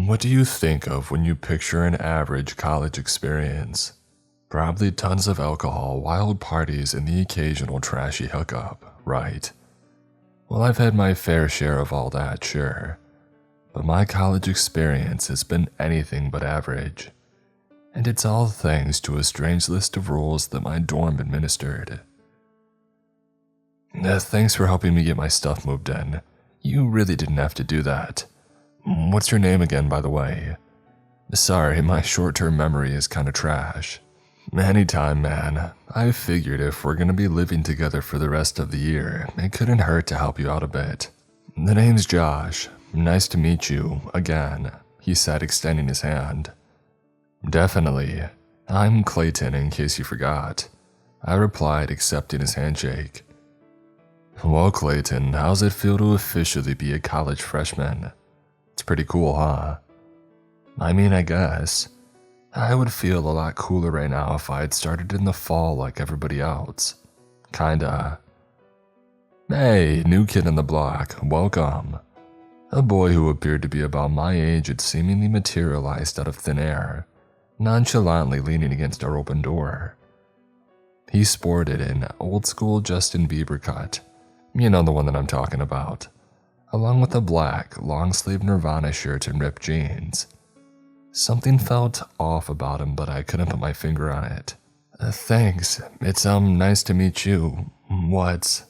What do you think of when you picture an average college experience? Probably tons of alcohol, wild parties, and the occasional trashy hookup, right? Well, I've had my fair share of all that, sure. But my college experience has been anything but average. And it's all thanks to a strange list of rules that my dorm administered. Thanks for helping me get my stuff moved in. You really didn't have to do that. What's your name again, by the way? Sorry, my short-term memory is kinda trash. Anytime, man. I figured if we're gonna be living together for the rest of the year, it couldn't hurt to help you out a bit. The name's Josh. Nice to meet you, again, he said, extending his hand. Definitely. I'm Clayton, in case you forgot. I replied, accepting his handshake. Well, Clayton, how's it feel to officially be a college freshman? It's pretty cool, huh? I mean, I guess. I would feel a lot cooler right now if I had started in the fall like everybody else. Kinda. Hey, new kid on the block, welcome. A boy who appeared to be about my age had seemingly materialized out of thin air, nonchalantly leaning against our open door. He sported an old-school Justin Bieber cut, you know the one that I'm talking about, along with a black, long-sleeve Nirvana shirt and ripped jeans. Something felt off about him, but I couldn't put my finger on it. Thanks, it's nice to meet you. What's...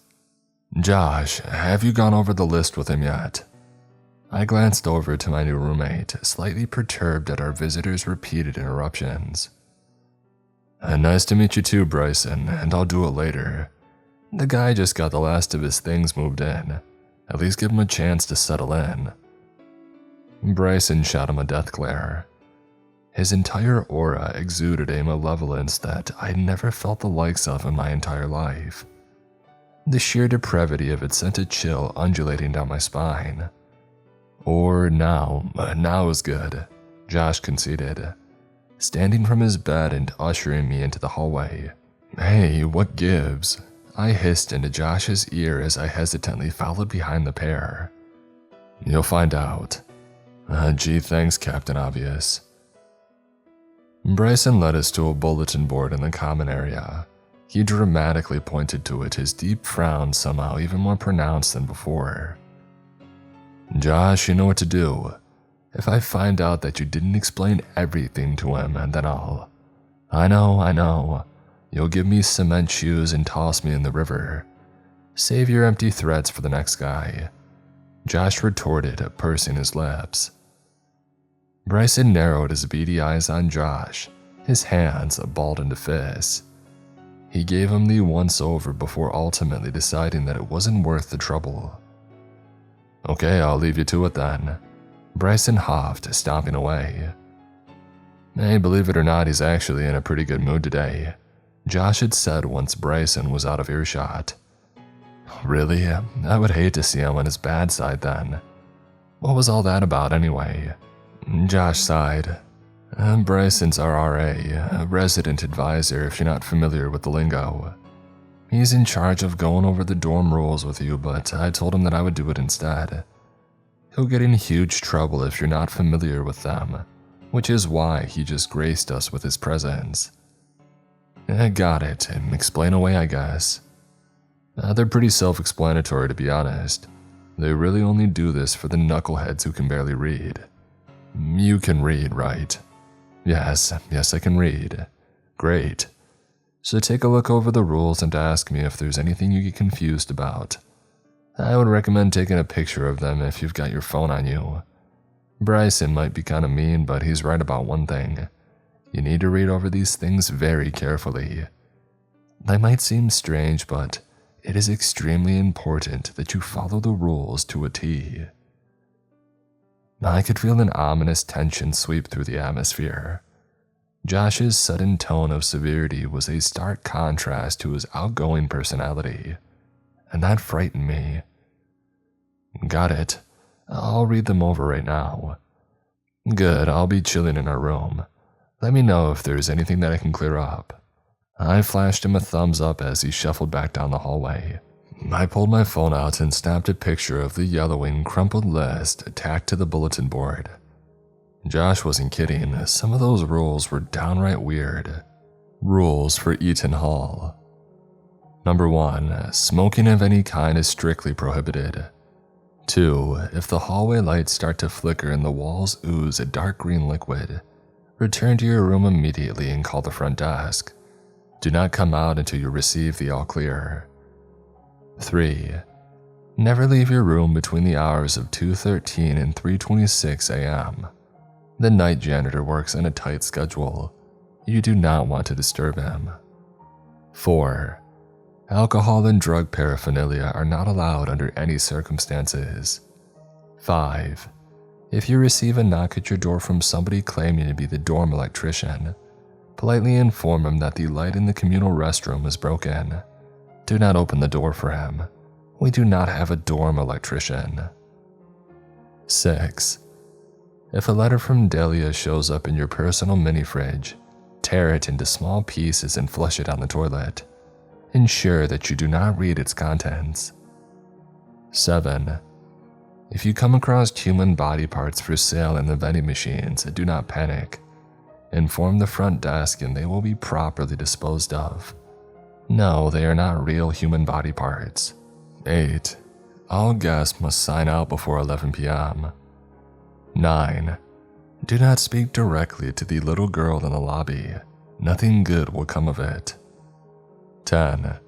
Josh, have you gone over the list with him yet? I glanced over to my new roommate, slightly perturbed at our visitor's repeated interruptions. Nice to meet you too, Bryson, and I'll do it later. The guy just got the last of his things moved in. At least give him a chance to settle in. Bryson shot him a death glare. His entire aura exuded a malevolence that I'd never felt the likes of in my entire life. The sheer depravity of it sent a chill undulating down my spine. Or now is good, Josh conceded, standing from his bed and ushering me into the hallway. Hey, what gives? I hissed into Josh's ear as I hesitantly followed behind the pair. You'll find out. Gee, thanks, Captain Obvious. Bryson led us to a bulletin board in the common area. He dramatically pointed to it, his deep frown somehow even more pronounced than before. Josh, you know what to do. If I find out that you didn't explain everything to him, then I'll... I know. You'll give me cement shoes and toss me in the river. Save your empty threats for the next guy. Josh retorted, pursing his lips. Bryson narrowed his beady eyes on Josh, his hands balled into fists. He gave him the once-over before ultimately deciding that it wasn't worth the trouble. Okay, I'll leave you to it then. Bryson huffed, stomping away. Hey, believe it or not, he's actually in a pretty good mood today, Josh had said once Bryson was out of earshot. Really? I would hate to see him on his bad side then. What was all that about anyway? Josh sighed. Bryson's our RA, a resident advisor if you're not familiar with the lingo. He's in charge of going over the dorm rules with you, but I told him that I would do it instead. He'll get in huge trouble if you're not familiar with them, which is why he just graced us with his presence. Got it, and explain away, I guess. They're pretty self-explanatory, to be honest. They really only do this for the knuckleheads who can barely read. You can read, right? Yes, I can read. Great. So take a look over the rules and ask me if there's anything you get confused about. I would recommend taking a picture of them if you've got your phone on you. Bryson might be kinda mean, but he's right about one thing. You need to read over these things very carefully. They might seem strange, but it is extremely important that you follow the rules to a T. I could feel an ominous tension sweep through the atmosphere. Josh's sudden tone of severity was a stark contrast to his outgoing personality, and that frightened me. Got it. I'll read them over right now. Good, I'll be chilling in our room. Let me know if there's anything that I can clear up. I flashed him a thumbs up as he shuffled back down the hallway. I pulled my phone out and snapped a picture of the yellowing, crumpled list tacked to the bulletin board. Josh wasn't kidding, some of those rules were downright weird. Rules for Eaton Hall. Number 1, smoking of any kind is strictly prohibited. 2, if the hallway lights start to flicker and the walls ooze a dark green liquid, return to your room immediately and call the front desk. Do not come out until you receive the all clear. 3, never leave your room between the hours of 2:13 and 3:26 a.m. The night janitor works on a tight schedule. You do not want to disturb him. 4, alcohol and drug paraphernalia are not allowed under any circumstances. 5, if you receive a knock at your door from somebody claiming to be the dorm electrician, politely inform him that the light in the communal restroom is broken. Do not open the door for him. We do not have a dorm electrician. 6, if a letter from Delia shows up in your personal mini fridge, tear it into small pieces and flush it down the toilet. Ensure that you do not read its contents. 7, if you come across human body parts for sale in the vending machines, do not panic. Inform the front desk and they will be properly disposed of. No, they are not real human body parts. 8, all guests must sign out before 11 p.m. 9, do not speak directly to the little girl in the lobby. Nothing good will come of it. 10,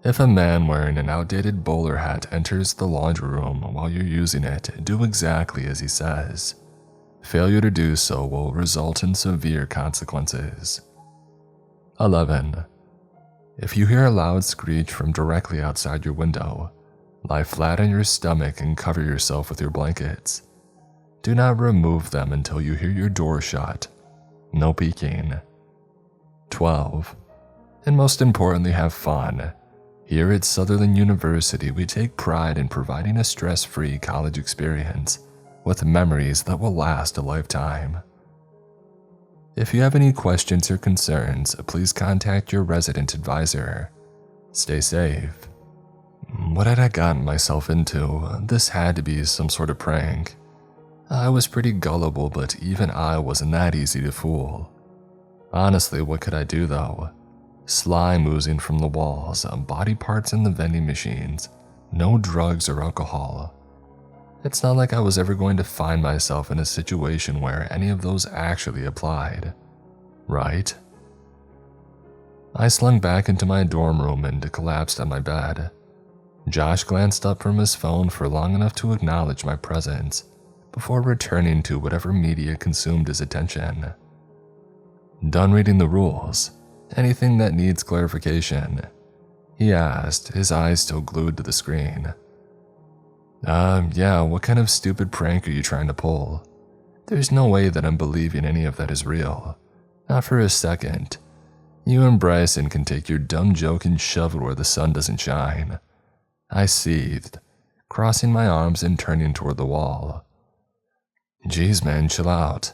if a man wearing an outdated bowler hat enters the laundry room while you're using it, do exactly as he says. Failure to do so will result in severe consequences. 11, if you hear a loud screech from directly outside your window, lie flat on your stomach and cover yourself with your blankets. Do not remove them until you hear your door shut. No peeking. 12, and most importantly, have fun. Here at Sutherland University, we take pride in providing a stress-free college experience with memories that will last a lifetime. If you have any questions or concerns, please contact your resident advisor. Stay safe. What had I gotten myself into? This had to be some sort of prank. I was pretty gullible, but even I wasn't that easy to fool. Honestly, what could I do though? Slime oozing from the walls, body parts in the vending machines, no drugs or alcohol. It's not like I was ever going to find myself in a situation where any of those actually applied, right? I slunk back into my dorm room and collapsed on my bed. Josh glanced up from his phone for long enough to acknowledge my presence before returning to whatever media consumed his attention. Done reading the rules? Anything that needs clarification? He asked, his eyes still glued to the screen. Yeah, what kind of stupid prank are you trying to pull? There's no way that I'm believing any of that is real. Not for a second. You and Bryson can take your dumb joke and shove it where the sun doesn't shine. I seethed, crossing my arms and turning toward the wall. Geez, man, chill out.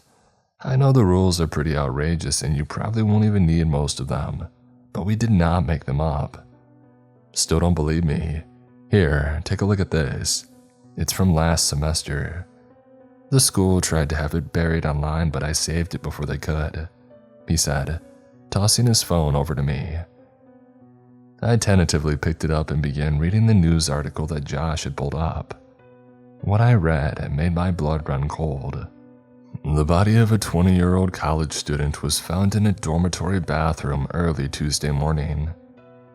I know the rules are pretty outrageous and you probably won't even need most of them, but we did not make them up. Still don't believe me? Here, take a look at this. It's from last semester. The school tried to have it buried online, but I saved it before they could, he said, tossing his phone over to me. I tentatively picked it up and began reading the news article that Josh had pulled up. What I read made my blood run cold. The body of a 20-year-old college student was found in a dormitory bathroom early Tuesday morning.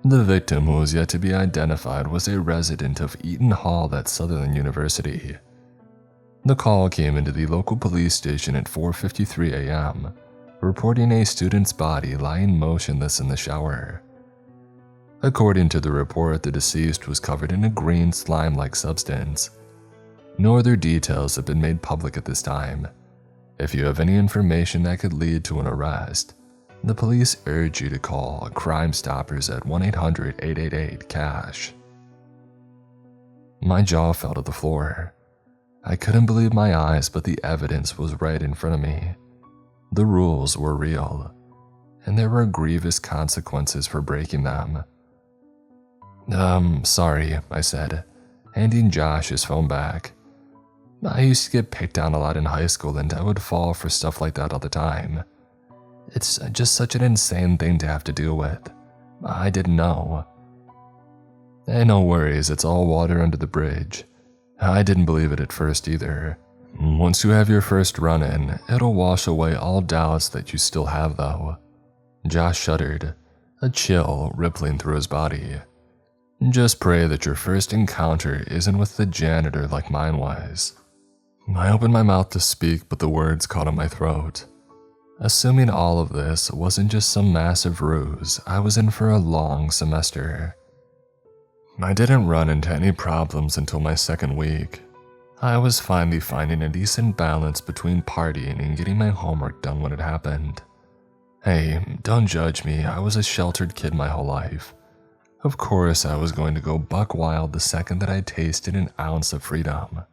The victim, who was yet to be identified, was a resident of Eaton Hall at Sutherland University. The call came into the local police station at 4:53 a.m., reporting a student's body lying motionless in the shower. According to the report, the deceased was covered in a green slime-like substance. No other details have been made public at this time. If you have any information that could lead to an arrest, the police urge you to call Crime Stoppers at 1-800-888-CASH. My jaw fell to the floor. I couldn't believe my eyes, but the evidence was right in front of me. The rules were real, and there were grievous consequences for breaking them. Sorry, I said, handing Josh his phone back. I used to get picked on a lot in high school and I would fall for stuff like that all the time. It's just such an insane thing to have to deal with. I didn't know. Hey, no worries, it's all water under the bridge. I didn't believe it at first either. Once you have your first run-in, it'll wash away all doubts that you still have though. Josh shuddered, a chill rippling through his body. Just pray that your first encounter isn't with the janitor like mine was. I opened my mouth to speak, but the words caught in my throat. Assuming all of this wasn't just some massive ruse, I was in for a long semester. I didn't run into any problems until my second week. I was finally finding a decent balance between partying and getting my homework done when it happened. Hey, don't judge me, I was a sheltered kid my whole life. Of course I was going to go buck wild the second that I tasted an ounce of freedom.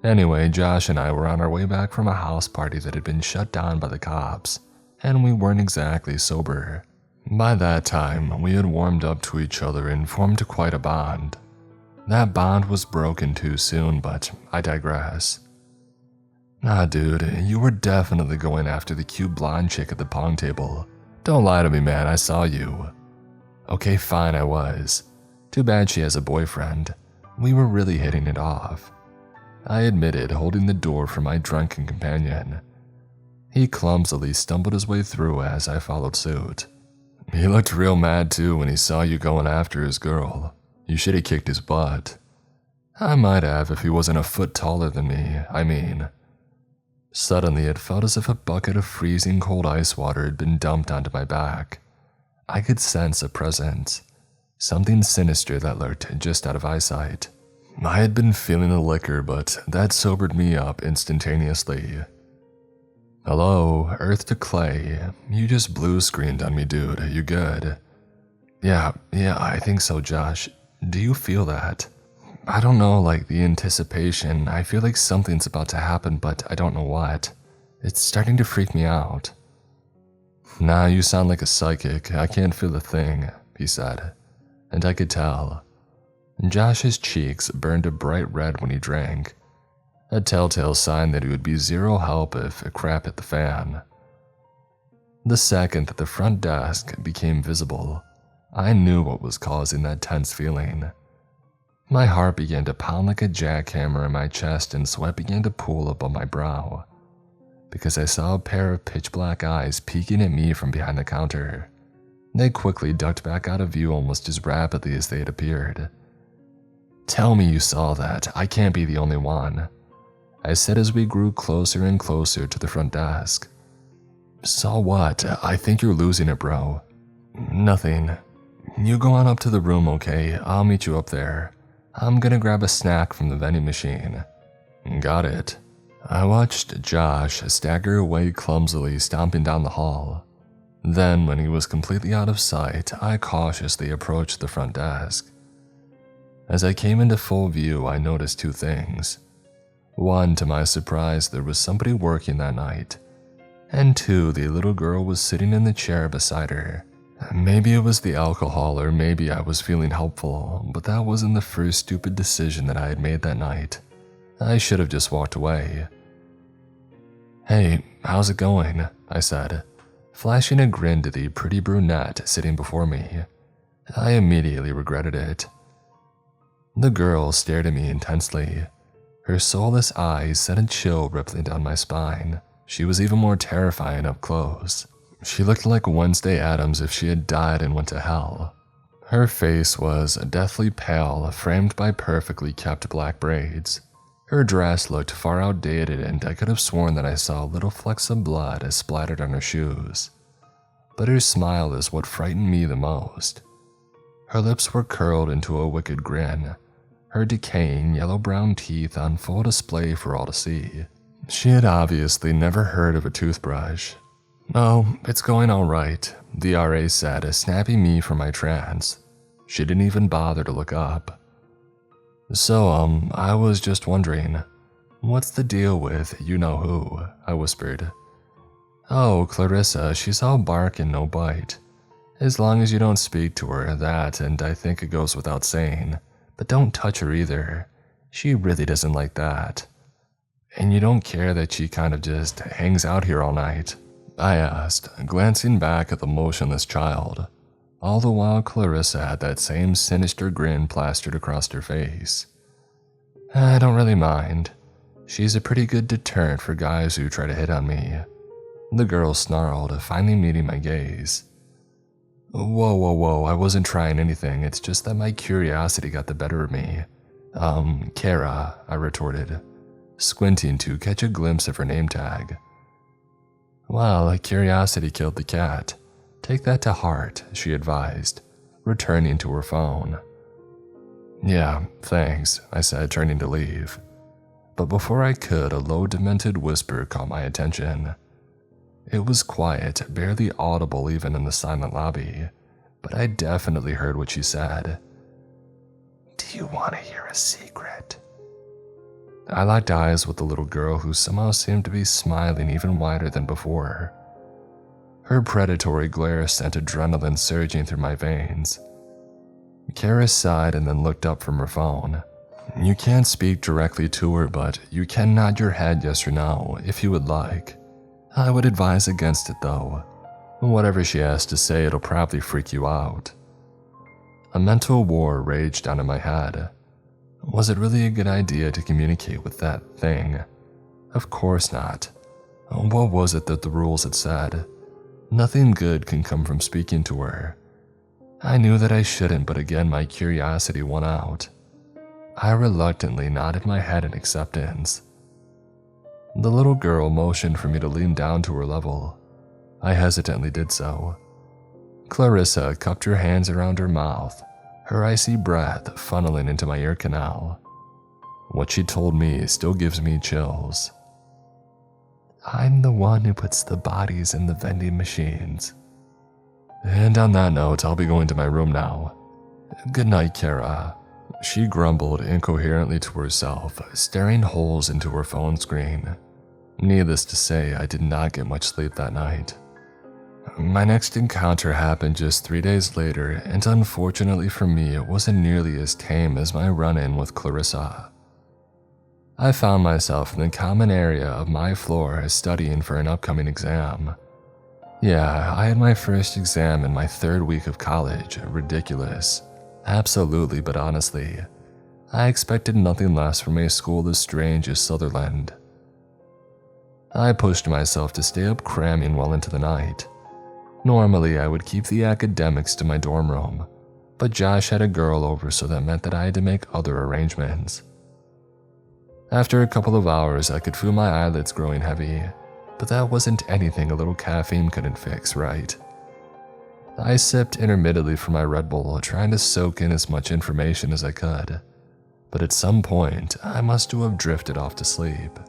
Anyway, Josh and I were on our way back from a house party that had been shut down by the cops, and we weren't exactly sober. By that time, we had warmed up to each other and formed quite a bond. That bond was broken too soon, but I digress. Nah, dude, you were definitely going after the cute blonde chick at the pong table. Don't lie to me, man, I saw you. Okay, fine, I was. Too bad she has a boyfriend. We were really hitting it off. I admitted, holding the door for my drunken companion. He clumsily stumbled his way through as I followed suit. He looked real mad too when he saw you going after his girl. You should have kicked his butt. I might have if he wasn't a foot taller than me, Suddenly, it felt as if a bucket of freezing cold ice water had been dumped onto my back. I could sense a presence, something sinister that lurked just out of eyesight. I had been feeling the liquor, but that sobered me up instantaneously. Hello, Earth to Clay. You just blue screened on me, dude. You good? Yeah, I think so, Josh. Do you feel that? I don't know, like the anticipation. I feel like something's about to happen, but I don't know what. It's starting to freak me out. Nah, you sound like a psychic. I can't feel a thing, he said, and I could tell. Josh's cheeks burned a bright red when he drank, a telltale sign that he would be zero help if crap hit the fan. The second that the front desk became visible, I knew what was causing that tense feeling. My heart began to pound like a jackhammer in my chest and sweat began to pool above my brow, because I saw a pair of pitch-black eyes peeking at me from behind the counter. They quickly ducked back out of view almost as rapidly as they had appeared. Tell me you saw that. I can't be the only one, I said as we grew closer and closer to the front desk. Saw what? I think you're losing it, bro. Nothing. You go on up to the room, okay? I'll meet you up there. I'm gonna grab a snack from the vending machine. Got it. I watched Josh stagger away clumsily, stomping down the hall. Then, when he was completely out of sight, I cautiously approached the front desk. As I came into full view, I noticed two things. One, to my surprise, there was somebody working that night. And two, the little girl was sitting in the chair beside her. Maybe it was the alcohol, or maybe I was feeling helpful, but that wasn't the first stupid decision that I had made that night. I should have just walked away. Hey, how's it going? I said, flashing a grin to the pretty brunette sitting before me. I immediately regretted it. The girl stared at me intensely. Her soulless eyes sent a chill rippling down my spine. She was even more terrifying up close. She looked like Wednesday Addams if she had died and went to hell. Her face was deathly pale, framed by perfectly kept black braids. Her dress looked far outdated, and I could have sworn that I saw little flecks of blood splattered on her shoes. But her smile is what frightened me the most. Her lips were curled into a wicked grin, her decaying yellow-brown teeth on full display for all to see. She had obviously never heard of a toothbrush. Oh, it's going all right, the RA said, snapping me from my trance. She didn't even bother to look up. So, I was just wondering, what's the deal with you-know-who? I whispered. Oh, Clarissa, she's all bark and no bite. As long as you don't speak to her, that, and I think it goes without saying. But don't touch her either. She really doesn't like that. And you don't care that she kind of just hangs out here all night? I asked, glancing back at the motionless child. All the while Clarissa had that same sinister grin plastered across her face. I don't really mind. She's a pretty good deterrent for guys who try to hit on me. The girl snarled, finally meeting my gaze. Whoa, I wasn't trying anything, it's just that my curiosity got the better of me. Kara, I retorted, squinting to catch a glimpse of her name tag. Well, curiosity killed the cat. Take that to heart, she advised, returning to her phone. Yeah, thanks, I said, turning to leave. But before I could, a low, demented whisper caught my attention. It was quiet, barely audible even in the silent lobby, but I definitely heard what she said. Do you want to hear a secret? I locked eyes with the little girl who somehow seemed to be smiling even wider than before. Her predatory glare sent adrenaline surging through my veins. Kara sighed and then looked up from her phone. You can't speak directly to her, but you can nod your head yes or no if you would like. I would advise against it though. Whatever she has to say, it'll probably freak you out. A mental war raged on in my head. Was it really a good idea to communicate with that thing? Of course not. What was it that the rules had said? Nothing good can come from speaking to her. I knew that I shouldn't, but again my curiosity won out. I reluctantly nodded my head in acceptance. The little girl motioned for me to lean down to her level. I hesitantly did so. Clarissa cupped her hands around her mouth, her icy breath funneling into my ear canal. What she told me still gives me chills. I'm the one who puts the bodies in the vending machines. And on that note, I'll be going to my room now. Good night, Kara. She grumbled incoherently to herself, staring holes into her phone screen. Needless to say, I did not get much sleep that night. My next encounter happened just 3 days later, and unfortunately for me, it wasn't nearly as tame as my run-in with Clarissa. I found myself in the common area of my floor studying for an upcoming exam. Yeah, I had my first exam in my 3rd week of college. Ridiculous. Absolutely, but honestly, I expected nothing less from a school as strange as Sutherland. I pushed myself to stay up cramming well into the night. Normally, I would keep the academics to my dorm room, but Josh had a girl over, so that meant that I had to make other arrangements. After a couple of hours, I could feel my eyelids growing heavy, but that wasn't anything a little caffeine couldn't fix, right? I sipped intermittently from my Red Bull, trying to soak in as much information as I could, but at some point, I must have drifted off to sleep.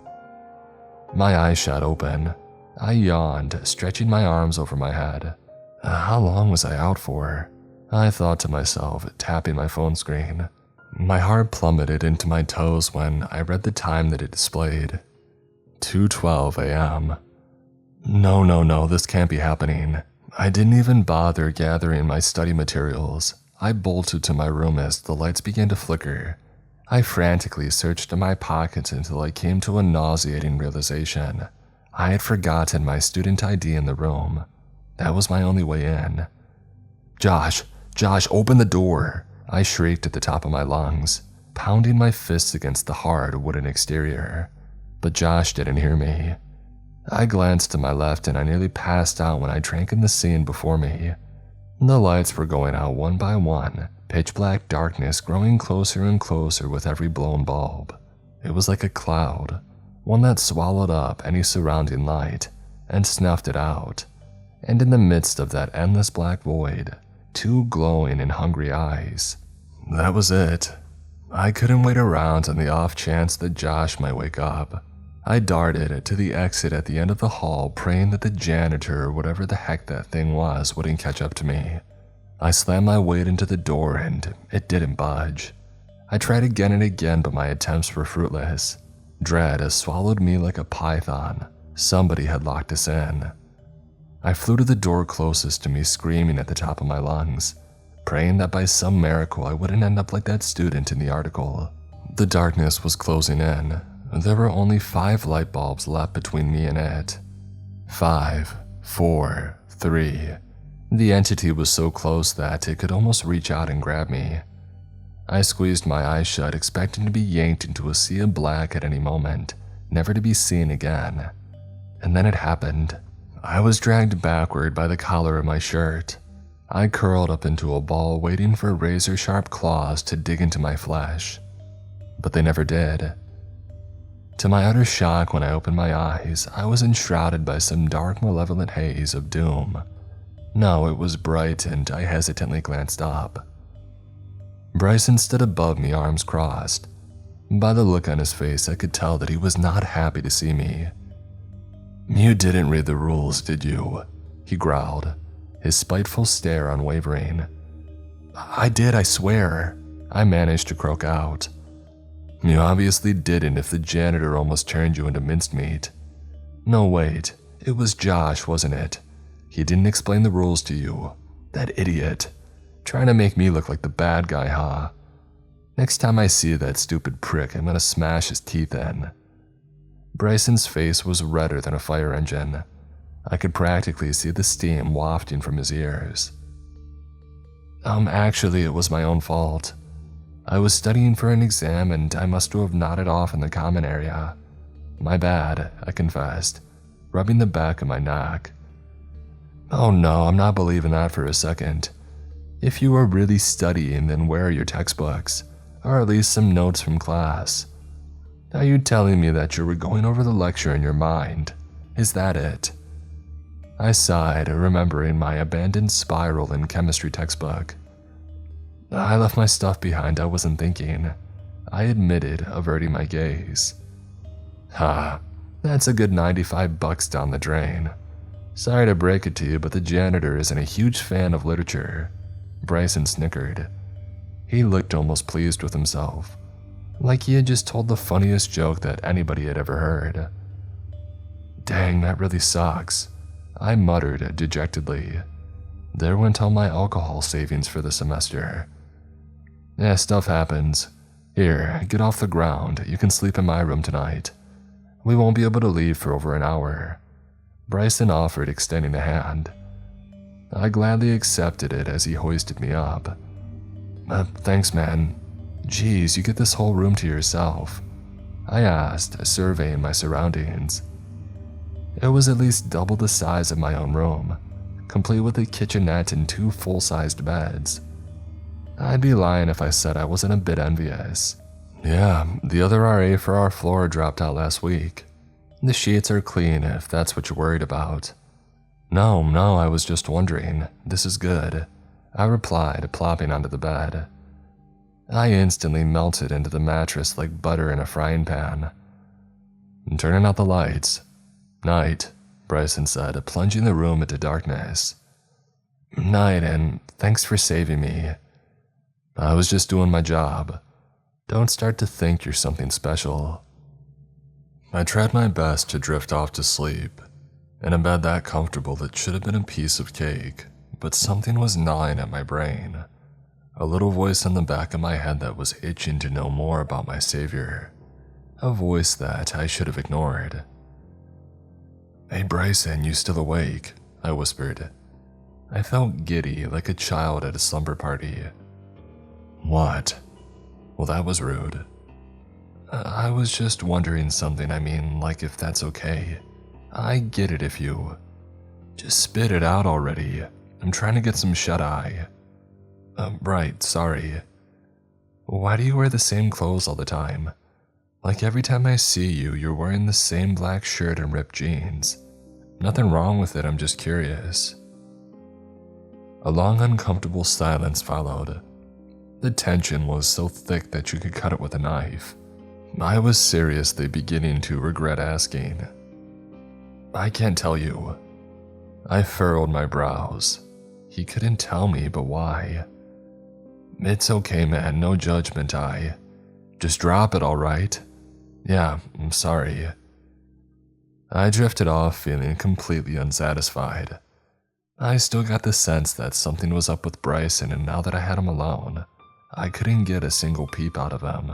My eyes shot open. I yawned, stretching my arms over my head. How long was I out for? I thought to myself, tapping my phone screen. My heart plummeted into my toes when I read the time that it displayed. 2:12 a.m. No, this can't be happening. I didn't even bother gathering my study materials. I bolted to my room as the lights began to flicker. I frantically searched in my pockets until I came to a nauseating realization. I had forgotten my student ID in the room. That was my only way in. Josh, open the door! I shrieked at the top of my lungs, pounding my fists against the hard wooden exterior. But Josh didn't hear me. I glanced to my left and I nearly passed out when I drank in the scene before me. The lights were going out one by one, pitch black darkness growing closer and closer with every blown bulb. It was like a cloud, one that swallowed up any surrounding light and snuffed it out. And in the midst of that endless black void, 2 glowing and hungry eyes. That was it. I couldn't wait around on the off chance that Josh might wake up. I darted to the exit at the end of the hall, praying that the janitor or whatever the heck that thing was wouldn't catch up to me. I slammed my weight into the door and it didn't budge. I tried again and again, but my attempts were fruitless. Dread swallowed me like a python. Somebody had locked us in. I flew to the door closest to me, screaming at the top of my lungs, praying that by some miracle I wouldn't end up like that student in the article. The darkness was closing in. There were only 5 light bulbs left between me and it. 5, 4, 3. The entity was so close that it could almost reach out and grab me. I squeezed my eyes shut, expecting to be yanked into a sea of black at any moment, never to be seen again. And then it happened. I was dragged backward by the collar of my shirt. I curled up into a ball, waiting for razor-sharp claws to dig into my flesh. But they never did. To my utter shock, when I opened my eyes, I was enshrouded by some dark, malevolent haze of doom. No, it was bright, and I hesitantly glanced up. Bryson stood above me, arms crossed. By the look on his face, I could tell that he was not happy to see me. "You didn't read the rules, did you?" he growled, his spiteful stare unwavering. "I did, I swear," I managed to croak out. "You obviously didn't if the janitor almost turned you into mincemeat. No, wait, it was Josh, wasn't it? He didn't explain the rules to you. That idiot. Trying to make me look like the bad guy, huh? Next time I see that stupid prick, I'm gonna smash his teeth in." Bryson's face was redder than a fire engine. I could practically see the steam wafting from his ears. Actually, it was my own fault. I was studying for an exam and I must have nodded off in the common area. My bad, I confessed, rubbing the back of my neck. "Oh no, I'm not believing that for a second. If you were really studying, then where are your textbooks? Or at least some notes from class? Are you telling me that you were going over the lecture in your mind? Is that it?" I sighed, remembering my abandoned spiral in chemistry textbook. "I left my stuff behind, I wasn't thinking," I admitted, averting my gaze. "Ha, that's a good $95 down the drain. Sorry to break it to you, but the janitor isn't a huge fan of literature." Bryson snickered. He looked almost pleased with himself, like he had just told the funniest joke that anybody had ever heard. "Dang, that really sucks," I muttered dejectedly. There went all my alcohol savings for the semester. "Yeah, stuff happens. Here, get off the ground. You can sleep in my room tonight. We won't be able to leave for over an hour." Bryson offered, extending a hand. I gladly accepted it as he hoisted me up. Thanks, man. Geez, you get this whole room to yourself?" I asked, surveying my surroundings. It was at least double the size of my own room, complete with a kitchenette and 2 full-sized beds. I'd be lying if I said I wasn't a bit envious. "Yeah, the other RA for our floor dropped out last week. The sheets are clean if that's what you're worried about." No, I was just wondering. This is good," I replied, plopping onto the bed. I instantly melted into the mattress like butter in a frying pan. "Turning out the lights." "Night," Bryson said, plunging the room into darkness. "Night, and thanks for saving me. I was just doing my job. Don't start to think you're something special." I tried my best to drift off to sleep, in a bed that comfortable that should have been a piece of cake, but something was gnawing at my brain. A little voice in the back of my head that was itching to know more about my savior. A voice that I should have ignored. "Hey Bryson, you still awake?" I whispered. I felt giddy, like a child at a slumber party. "What?" "Well, that was rude." I was just wondering something, like if that's okay. I get it if you... Just spit it out already. I'm trying to get some shut-eye." Right, sorry." "Why do you wear the same clothes all the time? Like every time I see you, you're wearing the same black shirt and ripped jeans. Nothing wrong with it, I'm just curious." A long, uncomfortable silence followed. The tension was so thick that you could cut it with a knife. I was seriously beginning to regret asking. "I can't tell you." I furrowed my brows. He couldn't tell me, but why? "It's okay, man, no judgment, Just drop it, alright?" "Yeah, I'm sorry." I drifted off, feeling completely unsatisfied. I still got the sense that something was up with Bryson, and now that I had him alone, I couldn't get a single peep out of him.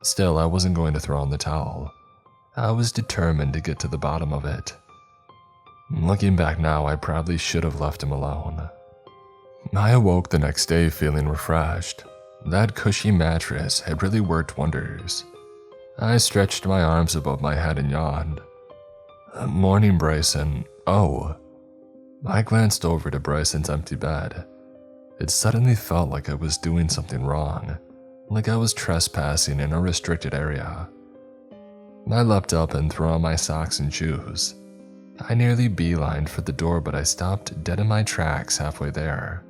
Still, I wasn't going to throw in the towel. I was determined to get to the bottom of it. Looking back now, I probably should have left him alone. I awoke the next day feeling refreshed. That cushy mattress had really worked wonders. I stretched my arms above my head and yawned. Morning, Bryson. Oh. I glanced over to Bryson's empty bed. It suddenly felt like I was doing something wrong, like I was trespassing in a restricted area. I leapt up and threw on my socks and shoes. I nearly beelined for the door, but I stopped dead in my tracks halfway there.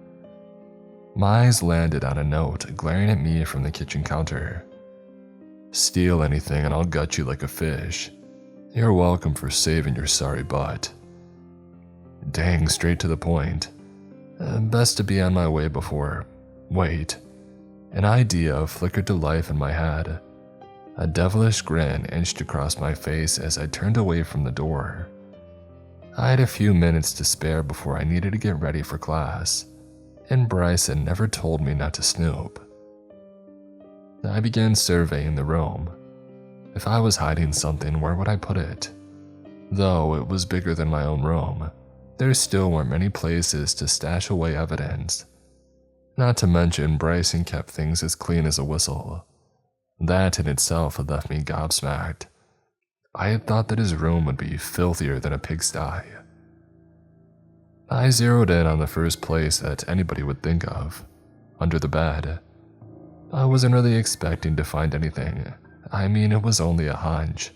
My eyes landed on a note glaring at me from the kitchen counter. Steal anything and I'll gut you like a fish. You're welcome for saving your sorry butt. Dang, straight to the point. Best to be on my way before. Wait. An idea flickered to life in my head. A devilish grin inched across my face as I turned away from the door. I had a few minutes to spare before I needed to get ready for class, and Bryson never told me not to snoop. I began surveying the room. If I was hiding something, where would I put it? Though it was bigger than my own room, there still weren't many places to stash away evidence. Not to mention, Bryson kept things as clean as a whistle. That in itself had left me gobsmacked. I had thought that his room would be filthier than a pigsty. I zeroed in on the first place that anybody would think of, under the bed. I wasn't really expecting to find anything. I mean, it was only a hunch.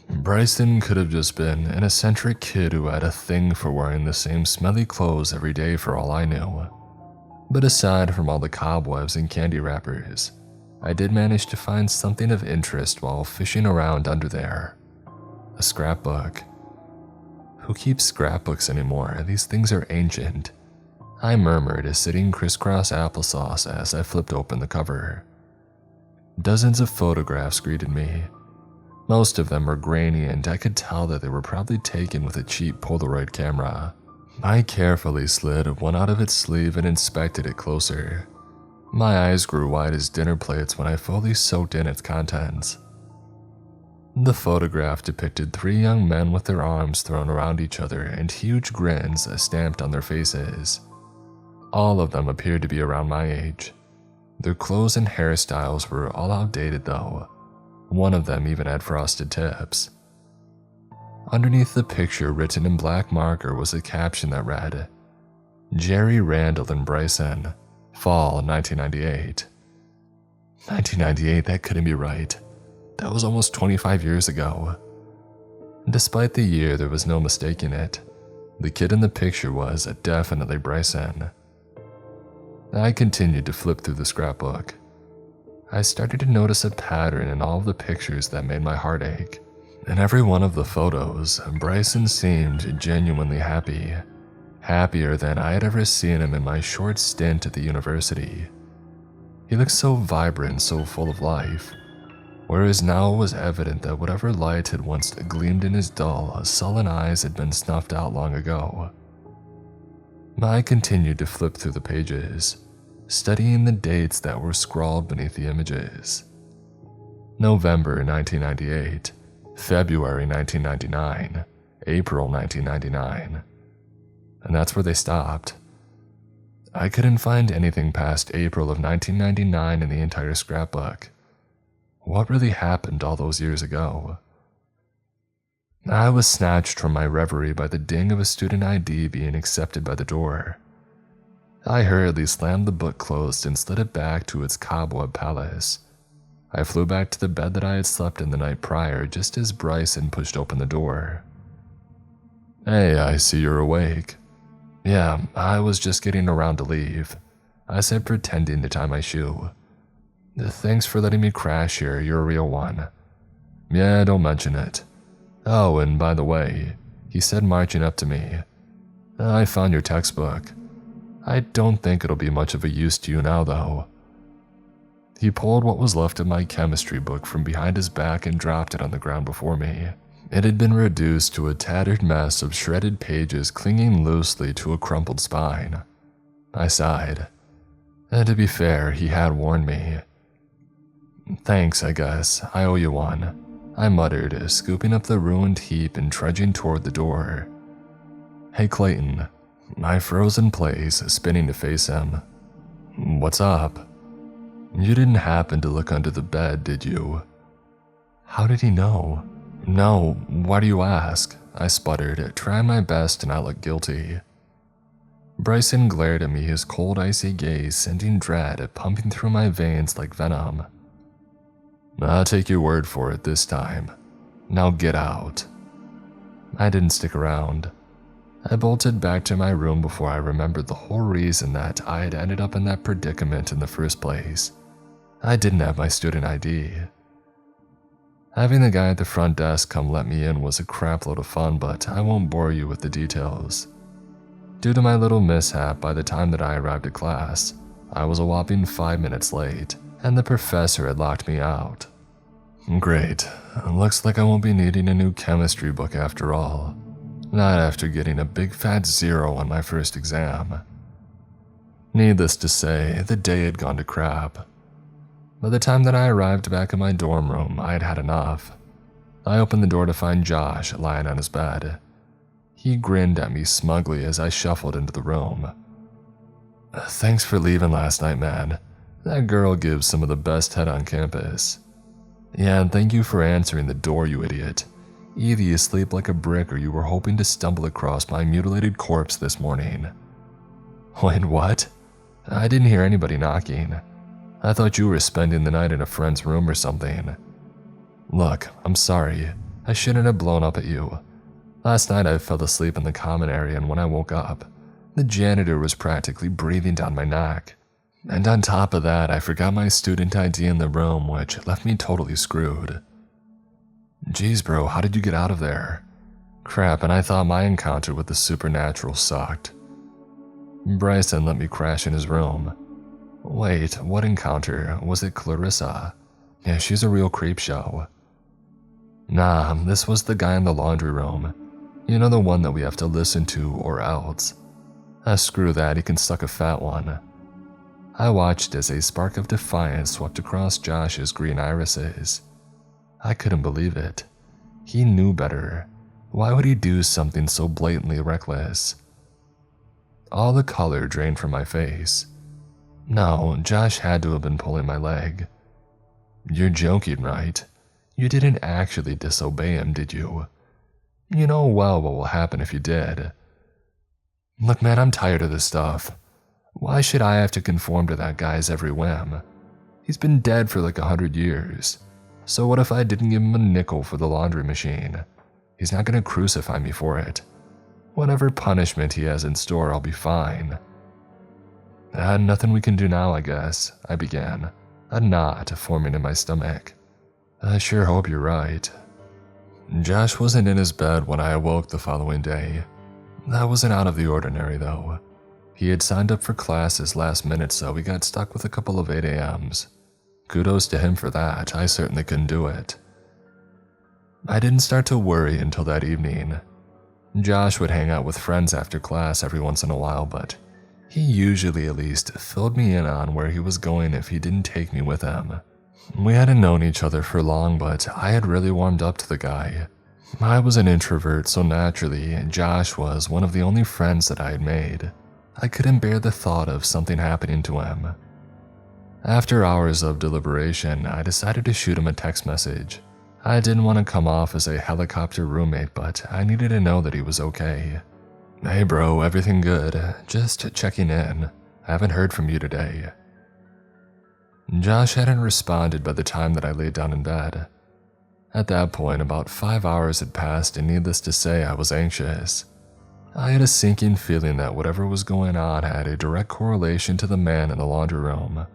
Bryson could have just been an eccentric kid who had a thing for wearing the same smelly clothes every day for all I knew. But aside from all the cobwebs and candy wrappers, I did manage to find something of interest while fishing around under there. A scrapbook. Who keeps scrapbooks anymore? These things are ancient. I murmured as sitting crisscross applesauce as I flipped open the cover. Dozens of photographs greeted me. Most of them were grainy, and I could tell that they were probably taken with a cheap Polaroid camera. I carefully slid one out of its sleeve and inspected it closer. My eyes grew wide as dinner plates when I fully soaked in its contents. The photograph depicted 3 young men with their arms thrown around each other and huge grins stamped on their faces. All of them appeared to be around my age. Their clothes and hairstyles were all outdated though. One of them even had frosted tips. Underneath the picture, written in black marker, was a caption that read, "Jerry Randall and Bryson, Fall 1998. 1998, that couldn't be right. That was almost 25 years ago. Despite the year, there was no mistaking it. The kid in the picture was definitely Bryson. I continued to flip through the scrapbook. I started to notice a pattern in all of the pictures that made my heart ache. In every one of the photos, Bryson seemed genuinely happy. Happier than I had ever seen him in my short stint at the university. He looked so vibrant, so full of life. Whereas now it was evident that whatever light had once gleamed in his dull, sullen eyes had been snuffed out long ago. I continued to flip through the pages, studying the dates that were scrawled beneath the images. November 1998, February 1999, April 1999. And that's where they stopped. I couldn't find anything past April of 1999 in the entire scrapbook. What really happened all those years ago? I was snatched from my reverie by the ding of a student ID being accepted by the door. I hurriedly slammed the book closed and slid it back to its cobweb palace. I flew back to the bed that I had slept in the night prior just as Bryson pushed open the door. "Hey, I see you're awake." "Yeah, I was just getting around to leave," I said, pretending to tie my shoe. "Thanks for letting me crash here, you're a real one." "Yeah, don't mention it. Oh, and by the way," he said, marching up to me, "I found your textbook. I don't think it'll be much of a use to you now, though." He pulled what was left of my chemistry book from behind his back and dropped it on the ground before me. It had been reduced to a tattered mess of shredded pages clinging loosely to a crumpled spine. I sighed. And to be fair, he had warned me. Thanks, I guess. I owe you one, I muttered, scooping up the ruined heap and trudging toward the door. Hey, Clayton. I froze in place, spinning to face him. What's up? You didn't happen to look under the bed, did you? How did he know? No, why do you ask? I sputtered, trying my best to not look guilty. Bryson glared at me, his cold, icy gaze sending dread pumping through my veins like venom. I'll take your word for it this time. Now get out. I didn't stick around. I bolted back to my room before I remembered the whole reason that I had ended up in that predicament in the first place. I didn't have my student ID. Having the guy at the front desk come let me in was a crapload of fun, but I won't bore you with the details. Due to my little mishap, by the time that I arrived at class, I was a whopping 5 minutes late, and the professor had locked me out. Great. Looks like I won't be needing a new chemistry book after all. Not after getting a big fat 0 on my first exam. Needless to say, the day had gone to crap. By the time that I arrived back in my dorm room, I had had enough. I opened the door to find Josh lying on his bed. He grinned at me smugly as I shuffled into the room. Thanks for leaving last night, man. That girl gives some of the best head on campus. Yeah, and thank you for answering the door, you idiot. Either you sleep like a brick or you were hoping to stumble across my mutilated corpse this morning. Wait, what? I didn't hear anybody knocking. I thought you were spending the night in a friend's room or something. Look, I'm sorry. I shouldn't have blown up at you. Last night I fell asleep in the common area, and when I woke up, the janitor was practically breathing down my neck. And on top of that, I forgot my student ID in the room, which left me totally screwed. Jeez, bro, how did you get out of there? Crap, and I thought my encounter with the supernatural sucked. Bryson let me crash in his room. Wait, what encounter? Was it Clarissa? Yeah, she's a real creep show. Nah, this was the guy in the laundry room. You know, the one that we have to listen to or else. Screw that, he can suck a fat one. I watched as a spark of defiance swept across Josh's green irises. I couldn't believe it. He knew better. Why would he do something so blatantly reckless? All the color drained from my face. No, Josh had to have been pulling my leg. You're joking, right? You didn't actually disobey him, did you? You know well what will happen if you did. Look, man, I'm tired of this stuff. Why should I have to conform to that guy's every whim? He's been dead for like 100 years. So what if I didn't give him a nickel for the laundry machine? He's not gonna crucify me for it. Whatever punishment he has in store, I'll be fine. Nothing we can do now, I guess, I began, a knot forming in my stomach. I sure hope you're right. Josh wasn't in his bed when I awoke the following day. That wasn't out of the ordinary, though. He had signed up for classes last minute, so we got stuck with a couple of 8 a.m.s. Kudos to him for that, I certainly couldn't do it. I didn't start to worry until that evening. Josh would hang out with friends after class every once in a while, but he usually at least filled me in on where he was going if he didn't take me with him. We hadn't known each other for long, but I had really warmed up to the guy. I was an introvert, so naturally, Josh was one of the only friends that I had made. I couldn't bear the thought of something happening to him. After hours of deliberation, I decided to shoot him a text message. I didn't want to come off as a helicopter roommate, but I needed to know that he was okay. Hey bro, everything good? Just checking in. I haven't heard from you today. Josh hadn't responded by the time that I laid down in bed. At that point, about 5 hours had passed, and needless to say, I was anxious. I had a sinking feeling that whatever was going on had a direct correlation to the man in the laundry room.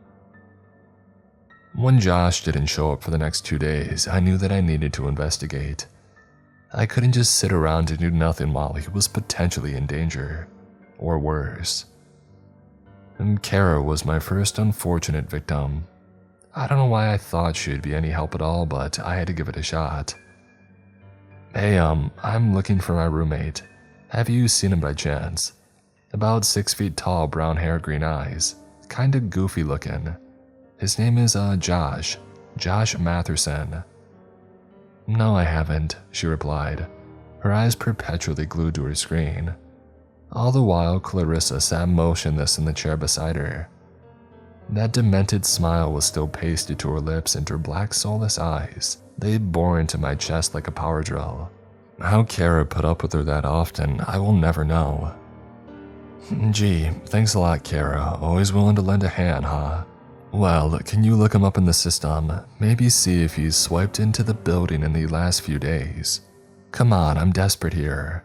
When Josh didn't show up for the next 2 days, I knew that I needed to investigate. I couldn't just sit around and do nothing while he was potentially in danger, or worse. And Kara was my first unfortunate victim. I don't know why I thought she'd be any help at all, but I had to give it a shot. Hey, I'm looking for my roommate. Have you seen him by chance? About 6 feet tall, brown hair, green eyes. Kinda goofy looking. His name is, Josh. Josh Matherson. No, I haven't, she replied, her eyes perpetually glued to her screen. All the while, Clarissa sat motionless in the chair beside her. That demented smile was still pasted to her lips and her black soulless eyes. They bore into my chest like a power drill. How Kara put up with her that often, I will never know. Gee, thanks a lot, Kara. Always willing to lend a hand, huh? Well, can you look him up in the system? Maybe see if he's swiped into the building in the last few days. Come on, I'm desperate here.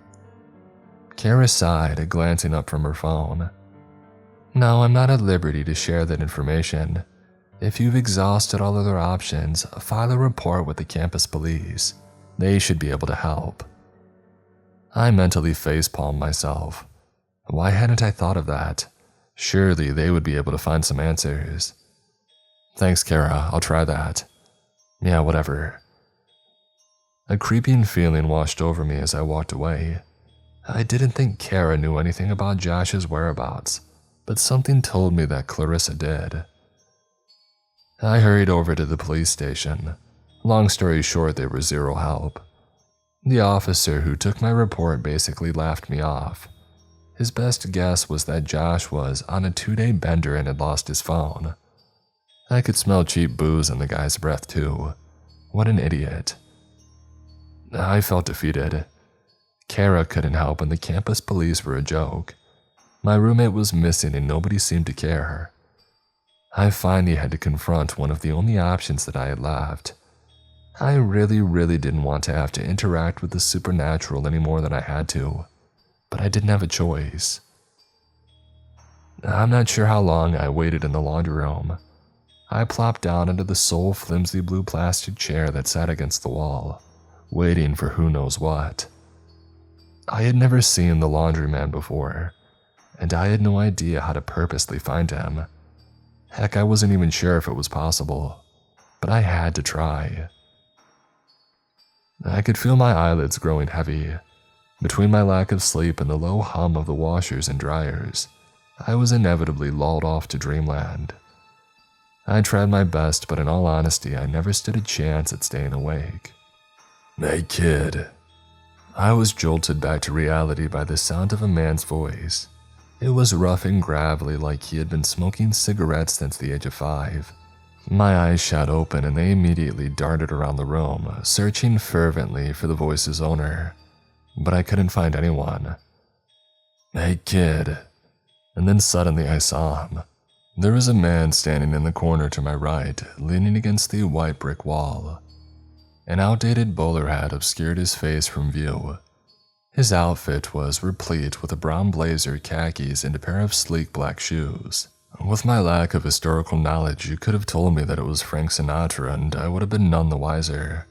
Kara sighed, glancing up from her phone. No, I'm not at liberty to share that information. If you've exhausted all other options, file a report with the campus police. They should be able to help. I mentally facepalmed myself. Why hadn't I thought of that? Surely they would be able to find some answers. Thanks, Kara, I'll try that. Yeah, whatever. A creeping feeling washed over me as I walked away. I didn't think Kara knew anything about Josh's whereabouts, but something told me that Clarissa did. I hurried over to the police station. Long story short, they were zero help. The officer who took my report basically laughed me off. His best guess was that Josh was on a 2-day bender and had lost his phone. I could smell cheap booze in the guy's breath too. What an idiot. I felt defeated. Kara couldn't help and the campus police were a joke. My roommate was missing and nobody seemed to care. I finally had to confront one of the only options that I had left. I really didn't want to have to interact with the supernatural any more than I had to, but I didn't have a choice. I'm not sure how long I waited in the laundry room. I plopped down into the sole flimsy blue plastic chair that sat against the wall, waiting for who knows what. I had never seen the laundryman before, and I had no idea how to purposely find him. Heck, I wasn't even sure if it was possible, but I had to try. I could feel my eyelids growing heavy. Between my lack of sleep and the low hum of the washers and dryers, I was inevitably lulled off to dreamland. I tried my best, but in all honesty, I never stood a chance at staying awake. Hey kid. I was jolted back to reality by the sound of a man's voice. It was rough and gravelly like he had been smoking cigarettes since the age of 5. My eyes shot open and they immediately darted around the room, searching fervently for the voice's owner. But I couldn't find anyone. Hey kid. And then suddenly I saw him. There was a man standing in the corner to my right, leaning against the white brick wall. An outdated bowler hat obscured his face from view. His outfit was replete with a brown blazer, khakis, and a pair of sleek black shoes. With my lack of historical knowledge, you could have told me that it was Frank Sinatra and I would have been none the wiser.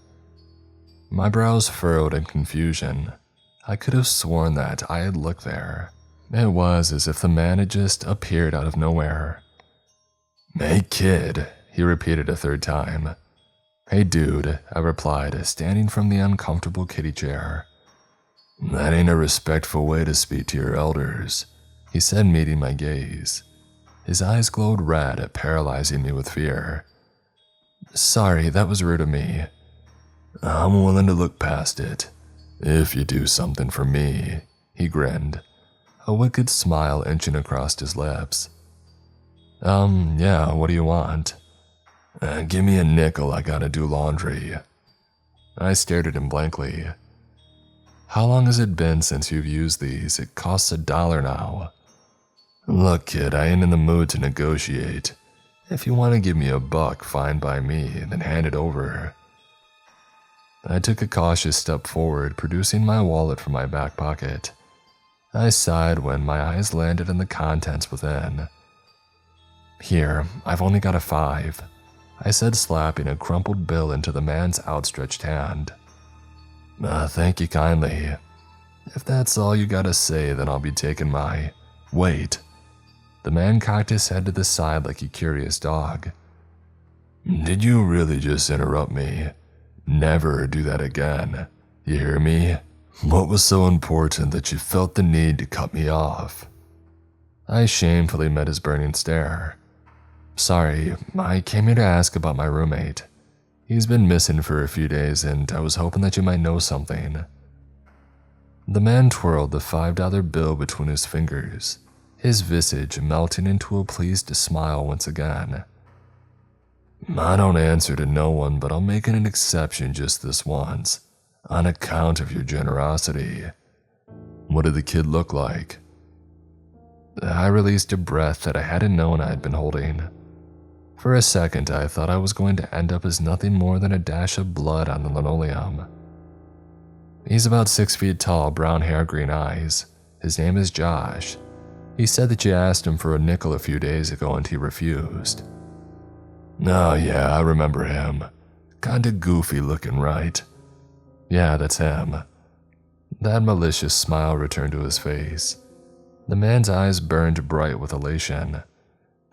My brows furrowed in confusion. I could have sworn that I had looked there. It was as if the man had just appeared out of nowhere. Hey kid, he repeated a third time. Hey dude, I replied, standing from the uncomfortable kiddie chair. That ain't a respectful way to speak to your elders, he said, meeting my gaze. His eyes glowed red, paralyzing me with fear. Sorry, that was rude of me. I'm willing to look past it, if you do something for me, he grinned, a wicked smile inching across his lips. Yeah, what do you want? Give me a nickel, I gotta do laundry. I stared at him blankly. How long has it been since you've used these? It costs $1 now. Look, kid, I ain't in the mood to negotiate. If you want to give me $1, fine by me, then hand it over. I took a cautious step forward, producing my wallet from my back pocket. I sighed when my eyes landed on the contents within. Here, I've only got a 5, I said, slapping a crumpled bill into the man's outstretched hand. Thank you kindly. If that's all you gotta say, then I'll be taking my... Wait. The man cocked his head to the side like a curious dog. Did you really just interrupt me? Never do that again. You hear me? What was so important that you felt the need to cut me off? I shamefully met his burning stare. Sorry, I came here to ask about my roommate. He's been missing for a few days and I was hoping that you might know something." The man twirled the $5 bill between his fingers, his visage melting into a pleased smile once again. "I don't answer to no one, but I'll make an exception just this once, on account of your generosity. What did the kid look like?" I released a breath that I hadn't known I had been holding. For a second, I thought I was going to end up as nothing more than a dash of blood on the linoleum. "He's about 6 feet tall, brown hair, green eyes. His name is Josh. He said that you asked him for a nickel a few days ago and he refused." "Oh yeah, I remember him. Kinda goofy looking, right?" "Yeah, that's him." That malicious smile returned to his face. The man's eyes burned bright with elation.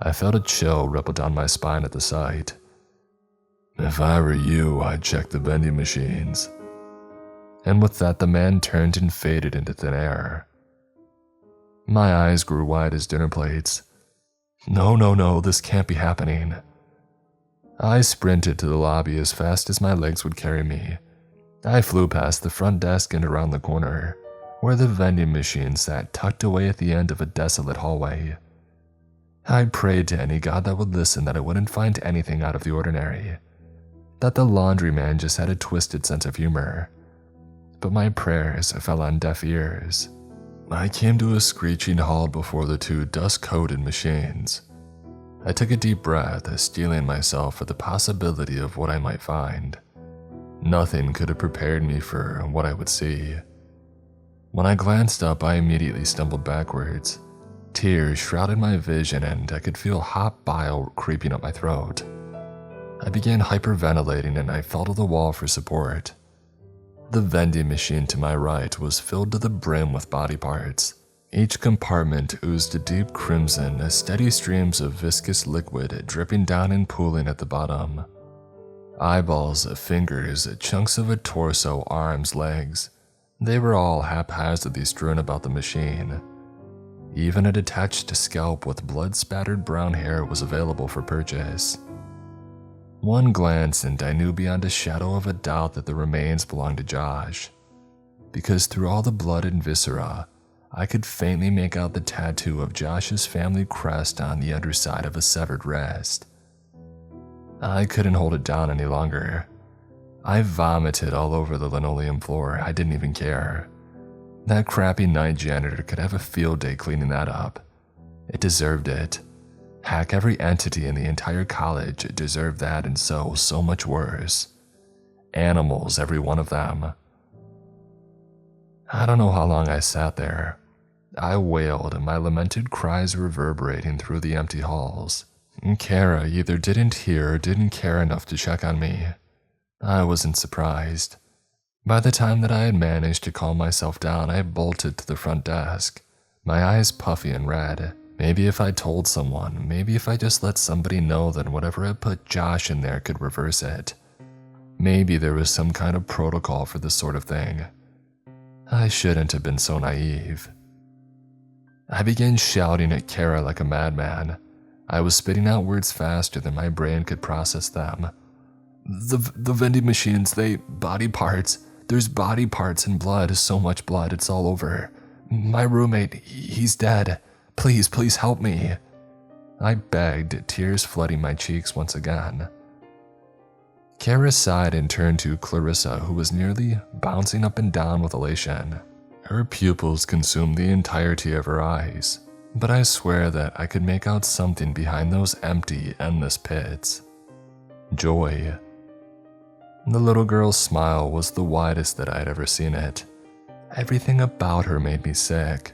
I felt a chill ripple down my spine at the sight. "If I were you, I'd check the vending machines." And with that, the man turned and faded into thin air. My eyes grew wide as dinner plates. No, this can't be happening. I sprinted to the lobby as fast as my legs would carry me. I flew past the front desk and around the corner, where the vending machine sat tucked away at the end of a desolate hallway. I prayed to any god that would listen that I wouldn't find anything out of the ordinary, that the laundryman just had a twisted sense of humor. But my prayers fell on deaf ears. I came to a screeching halt before the two dust-coated machines. I took a deep breath, steeling myself for the possibility of what I might find. Nothing could have prepared me for what I would see. When I glanced up, I immediately stumbled backwards. Tears shrouded my vision and I could feel hot bile creeping up my throat. I began hyperventilating and I fell to the wall for support. The vending machine to my right was filled to the brim with body parts. Each compartment oozed a deep crimson, steady streams of viscous liquid dripping down and pooling at the bottom. Eyeballs, fingers, chunks of a torso, arms, legs. They were all haphazardly strewn about the machine. Even a detached scalp with blood-spattered brown hair was available for purchase. One glance and I knew beyond a shadow of a doubt that the remains belonged to Josh, because through all the blood and viscera, I could faintly make out the tattoo of Josh's family crest on the underside of a severed wrist. I couldn't hold it down any longer. I vomited all over the linoleum floor. I didn't even care. That crappy night janitor could have a field day cleaning that up. It deserved it. Heck, every entity in the entire college deserved that and so much worse. Animals, every one of them. I don't know how long I sat there. I wailed, my lamented cries reverberating through the empty halls. Kara either didn't hear or didn't care enough to check on me. I wasn't surprised. By the time that I had managed to calm myself down, I bolted to the front desk, my eyes puffy and red. Maybe if I told someone, maybe if I just let somebody know that whatever had put Josh in there could reverse it. Maybe there was some kind of protocol for this sort of thing. I shouldn't have been so naive. I began shouting at Kara like a madman. I was spitting out words faster than my brain could process them. The vending machines, body parts. There's body parts and blood, so much blood, it's all over. My roommate, he's dead. Please help me. I begged, tears flooding my cheeks once again. Kara sighed and turned to Clarissa, who was nearly bouncing up and down with elation. Her pupils consumed the entirety of her eyes, but I swear that I could make out something behind those empty, endless pits. Joy. The little girl's smile was the widest that I'd ever seen it. Everything about her made me sick.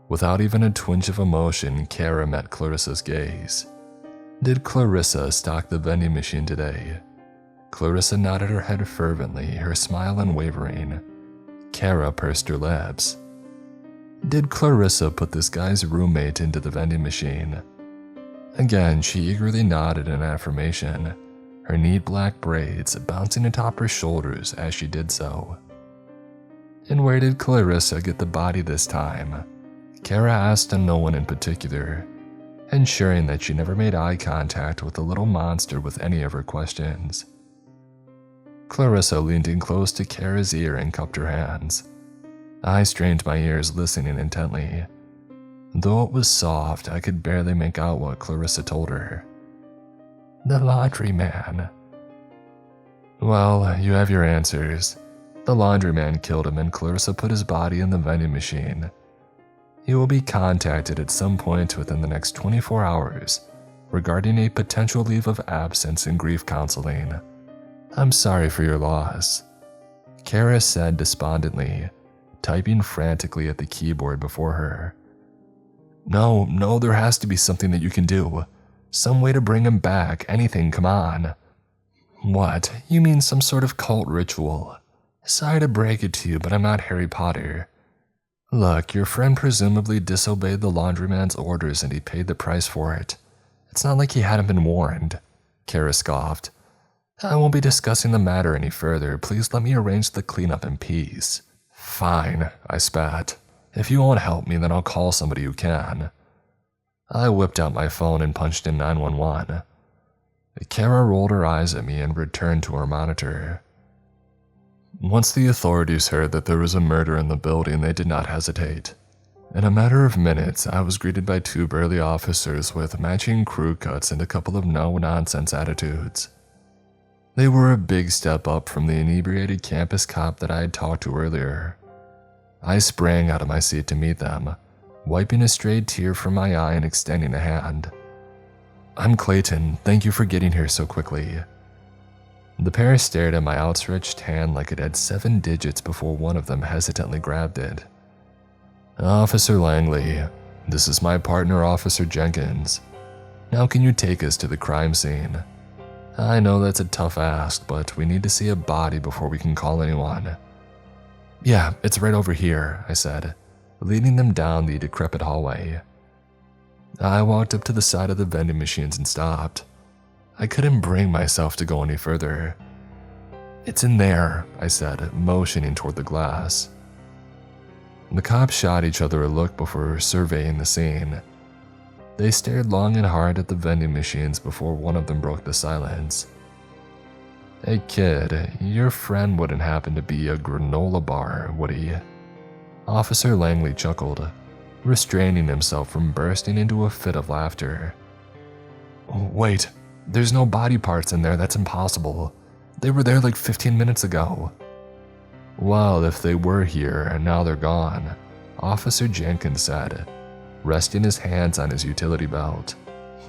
Without even a twinge of emotion, Kara met Clarissa's gaze. Did Clarissa stock the vending machine today? Clarissa nodded her head fervently, her smile unwavering. Kara pursed her lips. Did Clarissa put this guy's roommate into the vending machine? Again, she eagerly nodded in affirmation, her neat black braids bouncing atop her shoulders as she did so. And where did Clarissa get the body this time? Kara asked no one in particular, ensuring that she never made eye contact with the little monster with any of her questions. Clarissa leaned in close to Kara's ear and cupped her hands. I strained my ears, listening intently. Though it was soft, I could barely make out what Clarissa told her. The laundryman. Well, you have your answers. The laundryman killed him and Clarissa put his body in the vending machine. He will be contacted at some point within the next 24 hours regarding a potential leave of absence and grief counseling. I'm sorry for your loss, Kara said despondently, typing frantically at the keyboard before her. No, there has to be something that you can do. Some way to bring him back, anything, come on. What? You mean some sort of cult ritual? Sorry to break it to you, but I'm not Harry Potter. Look, your friend presumably disobeyed the laundryman's orders and he paid the price for it. It's not like he hadn't been warned, Kara scoffed. I won't be discussing the matter any further. Please let me arrange the cleanup in peace. Fine, I spat. If you won't help me, then I'll call somebody who can. I whipped out my phone and punched in 911. Kara rolled her eyes at me and returned to her monitor. Once the authorities heard that there was a murder in the building, they did not hesitate. In a matter of minutes, I was greeted by 2 burly officers with matching crew cuts and a couple of no-nonsense attitudes. They were a big step up from the inebriated campus cop that I had talked to earlier. I sprang out of my seat to meet them, wiping a stray tear from my eye and extending a hand. I'm Clayton, thank you for getting here so quickly. The pair stared at my outstretched hand like it had 7 digits before one of them hesitantly grabbed it. Officer Langley, this is my partner, Officer Jenkins. Now can you take us to the crime scene? I know that's a tough ask, but we need to see a body before we can call anyone. Yeah, it's right over here, I said, leading them down the decrepit hallway. I walked up to the side of the vending machines and stopped. I couldn't bring myself to go any further. It's in there, I said, motioning toward the glass. The cops shot each other a look before surveying the scene. They stared long and hard at the vending machines before one of them broke the silence. Hey kid, your friend wouldn't happen to be a granola bar, would he? Officer Langley chuckled, restraining himself from bursting into a fit of laughter. Wait, there's no body parts in there, that's impossible. They were there like 15 minutes ago. Well, if they were here and now they're gone, Officer Jenkins said, resting his hands on his utility belt.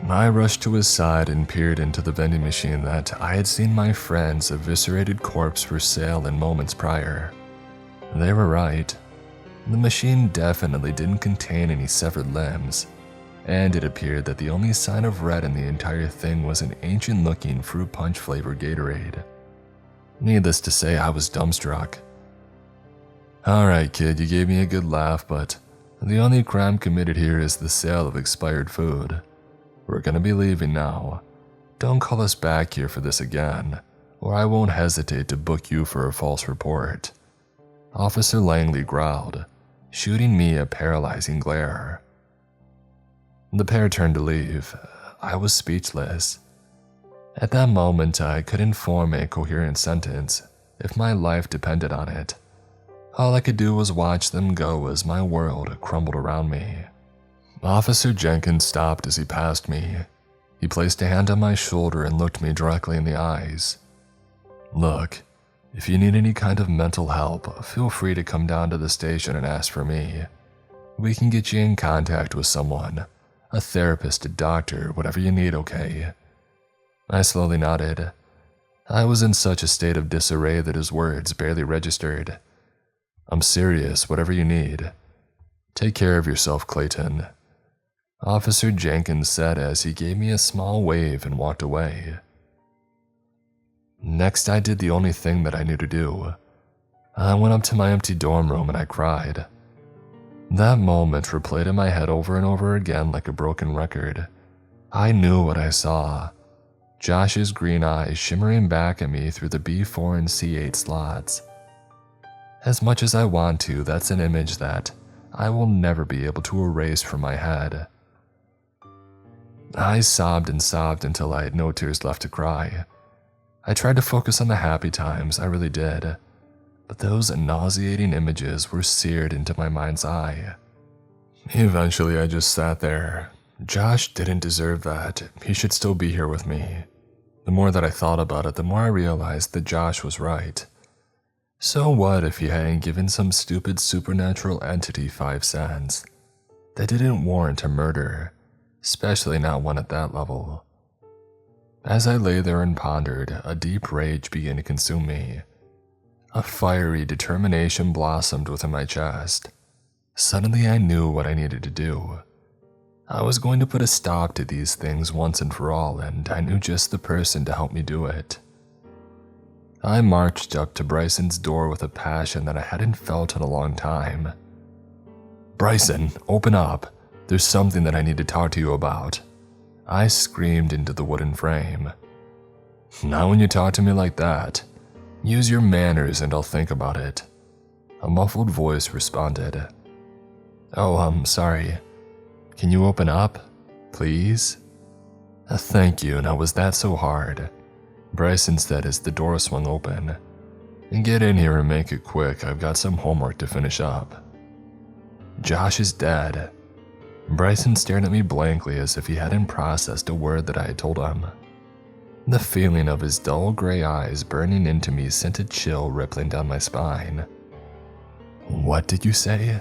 I rushed to his side and peered into the vending machine that I had seen my friend's eviscerated corpse for sale in moments prior. They were right. The machine definitely didn't contain any severed limbs, and it appeared that the only sign of red in the entire thing was an ancient-looking fruit punch-flavored Gatorade. Needless to say, I was dumbstruck. Alright kid, you gave me a good laugh, but the only crime committed here is the sale of expired food. We're gonna be leaving now. Don't call us back here for this again, or I won't hesitate to book you for a false report. Officer Langley growled, shooting me a paralyzing glare. The pair turned to leave. I was speechless. At that moment, I couldn't form a coherent sentence if my life depended on it. All I could do was watch them go as my world crumbled around me. Officer Jenkins stopped as he passed me. He placed a hand on my shoulder and looked me directly in the eyes. Look, if you need any kind of mental help, feel free to come down to the station and ask for me. We can get you in contact with someone, a therapist, a doctor, whatever you need, okay? I slowly nodded. I was in such a state of disarray that his words barely registered. I'm serious, whatever you need. Take care of yourself, Clayton. Officer Jenkins said as he gave me a small wave and walked away. Next, I did the only thing that I knew to do. I went up to my empty dorm room and I cried. That moment replayed in my head over and over again like a broken record. I knew what I saw. Josh's green eyes shimmering back at me through the B4 and C8 slots. As much as I want to, that's an image that I will never be able to erase from my head. I sobbed and sobbed until I had no tears left to cry. I tried to focus on the happy times, I really did, but those nauseating images were seared into my mind's eye. Eventually, I just sat there. Josh didn't deserve that. He should still be here with me. The more that I thought about it, the more I realized that Josh was right. So what if he hadn't given some stupid supernatural entity 5 cents? That didn't warrant a murder, especially not one at that level. As I lay there and pondered, a deep rage began to consume me. A fiery determination blossomed within my chest. Suddenly I knew what I needed to do. I was going to put a stop to these things once and for all, and I knew just the person to help me do it. I marched up to Bryson's door with a passion that I hadn't felt in a long time. "Bryson, open up. There's something that I need to talk to you about," I screamed into the wooden frame. "Not when you talk to me like that. Use your manners and I'll think about it," a muffled voice responded. "Oh, sorry. Can you open up, please?" "Thank you, now was that so hard?" Bryson said as the door swung open. "Get in here and make it quick, I've got some homework to finish up." "Josh is dead." Bryson stared at me blankly as if he hadn't processed a word that I had told him. The feeling of his dull gray eyes burning into me sent a chill rippling down my spine. "What did you say?"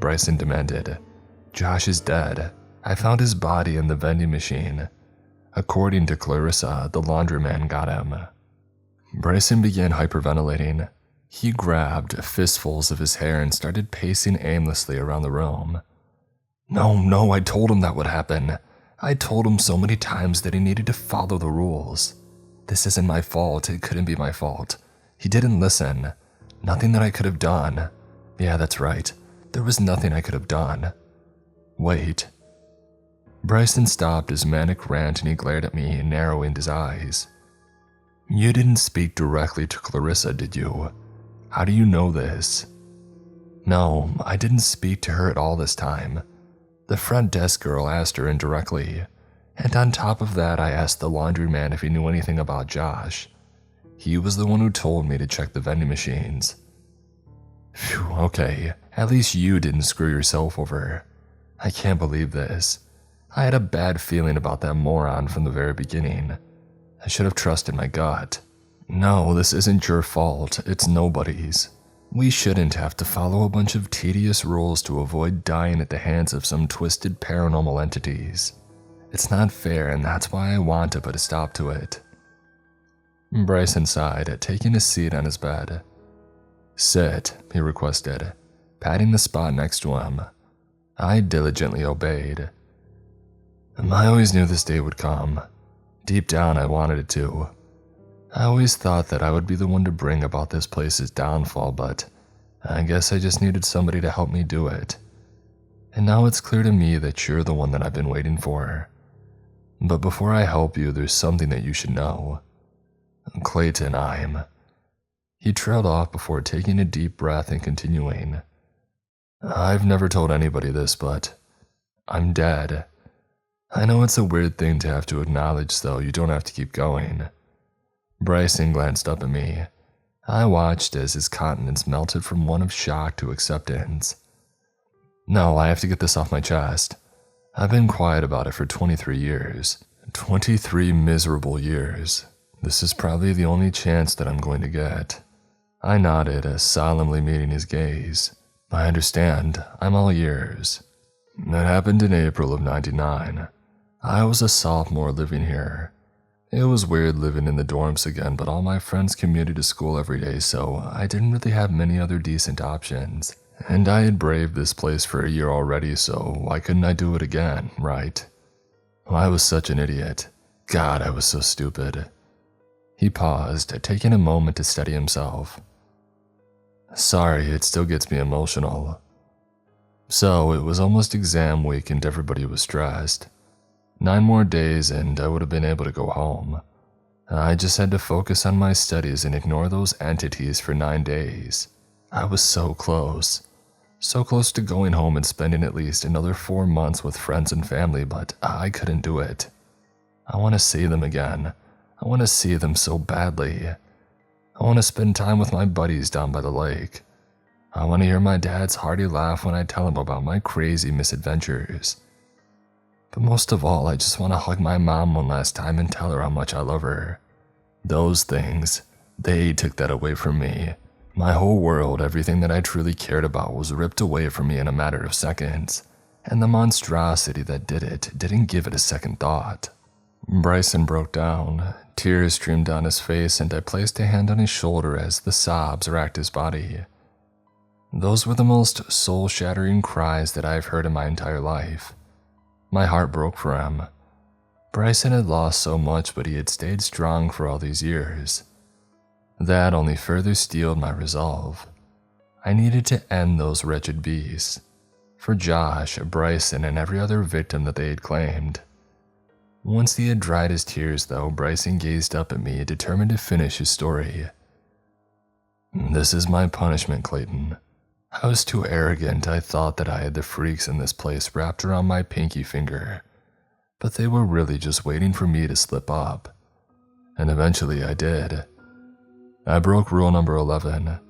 Bryson demanded. "Josh is dead. I found his body in the vending machine. According to Clarissa, the laundryman got him." Bryson began hyperventilating. He grabbed fistfuls of his hair and started pacing aimlessly around the room. No, I told him that would happen. I told him so many times that he needed to follow the rules. This isn't my fault, it couldn't be my fault. He didn't listen. Nothing that I could have done. Yeah, that's right. There was nothing I could have done. Wait. Bryson stopped his manic rant and he glared at me, narrowing his eyes. "You didn't speak directly to Clarissa, did you? How do you know this?" "No, I didn't speak to her at all this time. The front desk girl asked her indirectly, and on top of that I asked the laundryman if he knew anything about Josh. He was the one who told me to check the vending machines." "Phew, okay, at least you didn't screw yourself over. I can't believe this. I had a bad feeling about that moron from the very beginning. I should have trusted my gut. No, this isn't your fault, it's nobody's. We shouldn't have to follow a bunch of tedious rules to avoid dying at the hands of some twisted paranormal entities. It's not fair, and that's why I want to put a stop to it." Bryson sighed, taking a seat on his bed. "Sit," he requested, patting the spot next to him. I diligently obeyed. I always knew this day would come. Deep down, I wanted it to. I always thought that I would be the one to bring about this place's downfall, but I guess I just needed somebody to help me do it. And now it's clear to me that you're the one that I've been waiting for. But before I help you, there's something that you should know. Clayton, He trailed off before taking a deep breath and continuing. "I've never told anybody this, but I'm dead. I know it's a weird thing to have to acknowledge, so you don't have to keep going." Bryson glanced up at me. I watched as his countenance melted from one of shock to acceptance. "No, I have to get this off my chest. I've been quiet about it for 23 years. 23 miserable years. This is probably the only chance that I'm going to get." I nodded, solemnly meeting his gaze. "I understand. I'm all ears." It happened in April of '99. I was a sophomore living here. It was weird living in the dorms again, but all my friends commuted to school every day, so I didn't really have many other decent options. And I had braved this place for a year already, so why couldn't I do it again, right? I was such an idiot. God, I was so stupid. He paused, taking a moment to steady himself. "Sorry, it still gets me emotional." So it was almost exam week and everybody was stressed. 9 more days and I would have been able to go home. I just had to focus on my studies and ignore those entities for 9 days. I was so close. So close to going home and spending at least another 4 months with friends and family, but I couldn't do it. I want to see them again. I want to see them so badly. I want to spend time with my buddies down by the lake. I want to hear my dad's hearty laugh when I tell him about my crazy misadventures. But most of all, I just want to hug my mom one last time and tell her how much I love her. Those things, they took that away from me. My whole world, everything that I truly cared about was ripped away from me in a matter of seconds, and the monstrosity that did it didn't give it a second thought. Bryson broke down. Tears streamed down his face, and I placed a hand on his shoulder as the sobs racked his body. Those were the most soul-shattering cries that I've heard in my entire life. My heart broke for him. Bryson had lost so much, but he had stayed strong for all these years. That only further steeled my resolve. I needed to end those wretched beasts. For Josh, Bryson, and every other victim that they had claimed. Once he had dried his tears, though, Bryson gazed up at me, determined to finish his story. "This is my punishment, Clayton. I was too arrogant. I thought that I had the freaks in this place wrapped around my pinky finger, but they were really just waiting for me to slip up. And eventually I did. I broke rule number 11.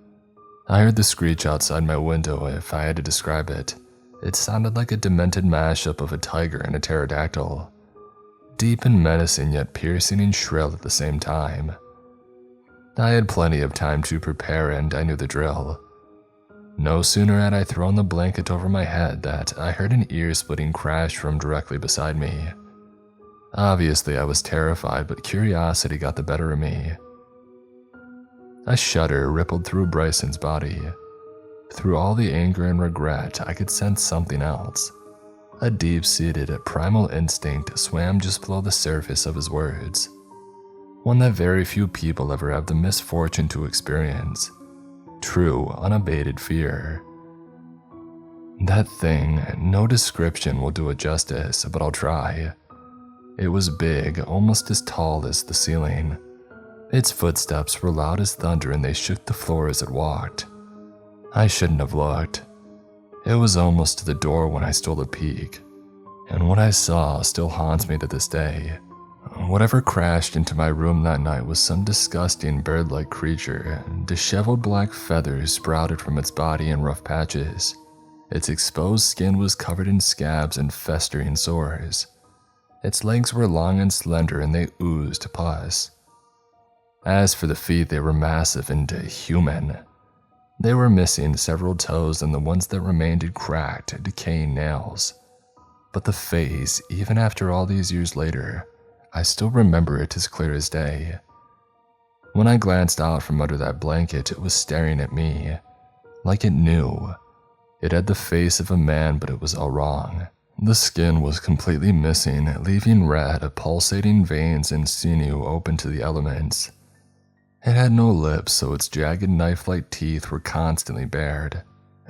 I heard the screech outside my window. If I had to describe it, it sounded like a demented mashup of a tiger and a pterodactyl. Deep and menacing, yet piercing and shrill at the same time. I had plenty of time to prepare, and I knew the drill. No sooner had I thrown the blanket over my head that I heard an ear-splitting crash from directly beside me. Obviously, I was terrified, but curiosity got the better of me. A shudder rippled through Bryson's body. Through all the anger and regret, I could sense something else. A deep-seated, primal instinct swam just below the surface of his words. One that very few people ever have the misfortune to experience. True, unabated fear. That thing, no description will do it justice, but I'll try. It was big, almost as tall as the ceiling. Its footsteps were loud as thunder, and they shook the floor as it walked. I shouldn't have looked. It was almost to the door when I stole a peek, and what I saw still haunts me to this day. Whatever crashed into my room that night was some disgusting bird-like creature. Disheveled black feathers sprouted from its body in rough patches. Its exposed skin was covered in scabs and festering sores. Its legs were long and slender, and they oozed pus. As for the feet, they were massive and human. They were missing several toes, and the ones that remained had cracked, decaying nails. But the face, even after all these years later, I still remember it as clear as day. When I glanced out from under that blanket, it was staring at me, like it knew. It had the face of a man, but it was all wrong. The skin was completely missing, leaving red, pulsating veins and sinew open to the elements. It had no lips, so its jagged knife-like teeth were constantly bared.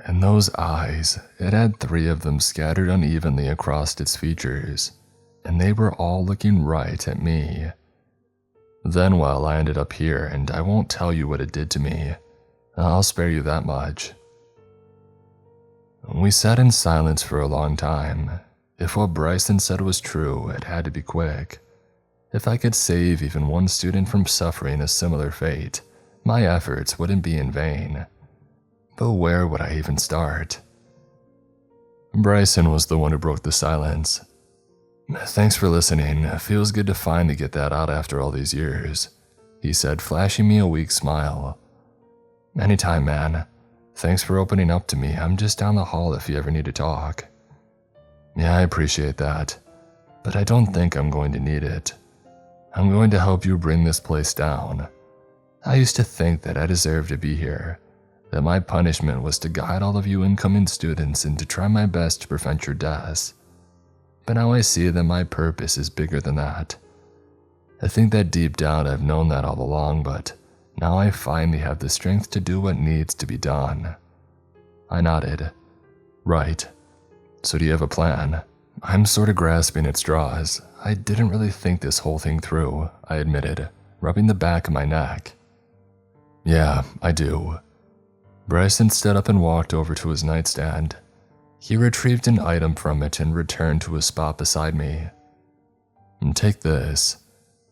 And those eyes, it had 3 of them scattered unevenly across its features, and they were all looking right at me. Then, well, I ended up here, and I won't tell you what it did to me. I'll spare you that much. We sat in silence for a long time. If what Bryson said was true, it had to be quick. If I could save even one student from suffering a similar fate, my efforts wouldn't be in vain. But where would I even start? Bryson was the one who broke the silence. "Thanks for listening. Feels good to finally get that out after all these years," he said, flashing me a weak smile. "Anytime, man. Thanks for opening up to me. I'm just down the hall if you ever need to talk." "Yeah, I appreciate that, but I don't think I'm going to need it. I'm going to help you bring this place down. I used to think that I deserved to be here, that my punishment was to guide all of you incoming students and to try my best to prevent your deaths. But now I see that my purpose is bigger than that. I think that deep down I've known that all along, but now I finally have the strength to do what needs to be done." I nodded. "Right. So do you have a plan?" I'm sort of grasping at straws. I didn't really think this whole thing through, I admitted, rubbing the back of my neck. "Yeah, I do." Bryson stood up and walked over to his nightstand. He retrieved an item from it and returned to his spot beside me. "Take this."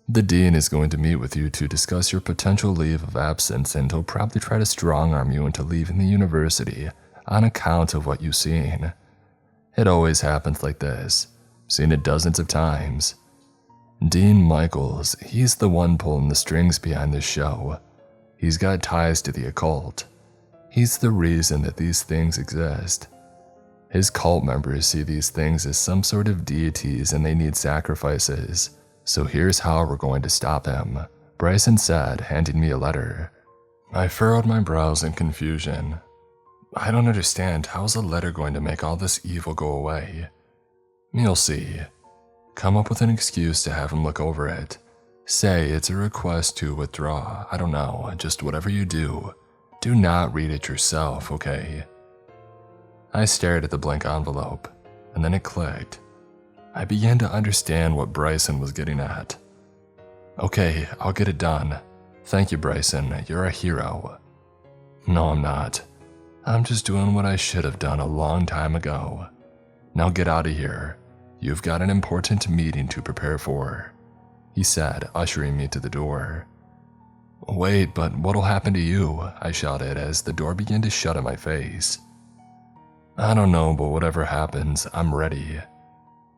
The dean is going to meet with you to discuss your potential leave of absence, and he'll probably try to strong-arm you into leaving the university on account of what you've seen. It always happens like this. Seen it dozens of times. Dean Michaels, he's the one pulling the strings behind this show. He's got ties to the occult. He's the reason that these things exist. His cult members see these things as some sort of deities and they need sacrifices. So here's how we're going to stop him, Bryson said, handing me a letter. I furrowed my brows in confusion. I don't understand. How's a letter going to make all this evil go away? You'll see. Come up with an excuse to have him look over it. Say it's a request to withdraw. I don't know, just whatever you do. Do not read it yourself, okay? I stared at the blank envelope, and then it clicked. I began to understand what Bryson was getting at. Okay, I'll get it done. Thank you, Bryson. You're a hero. No, I'm not. I'm just doing what I should have done a long time ago. Now get out of here. You've got an important meeting to prepare for, he said, ushering me to the door. Wait, but what'll happen to you? I shouted as the door began to shut in my face. I don't know, but whatever happens, I'm ready.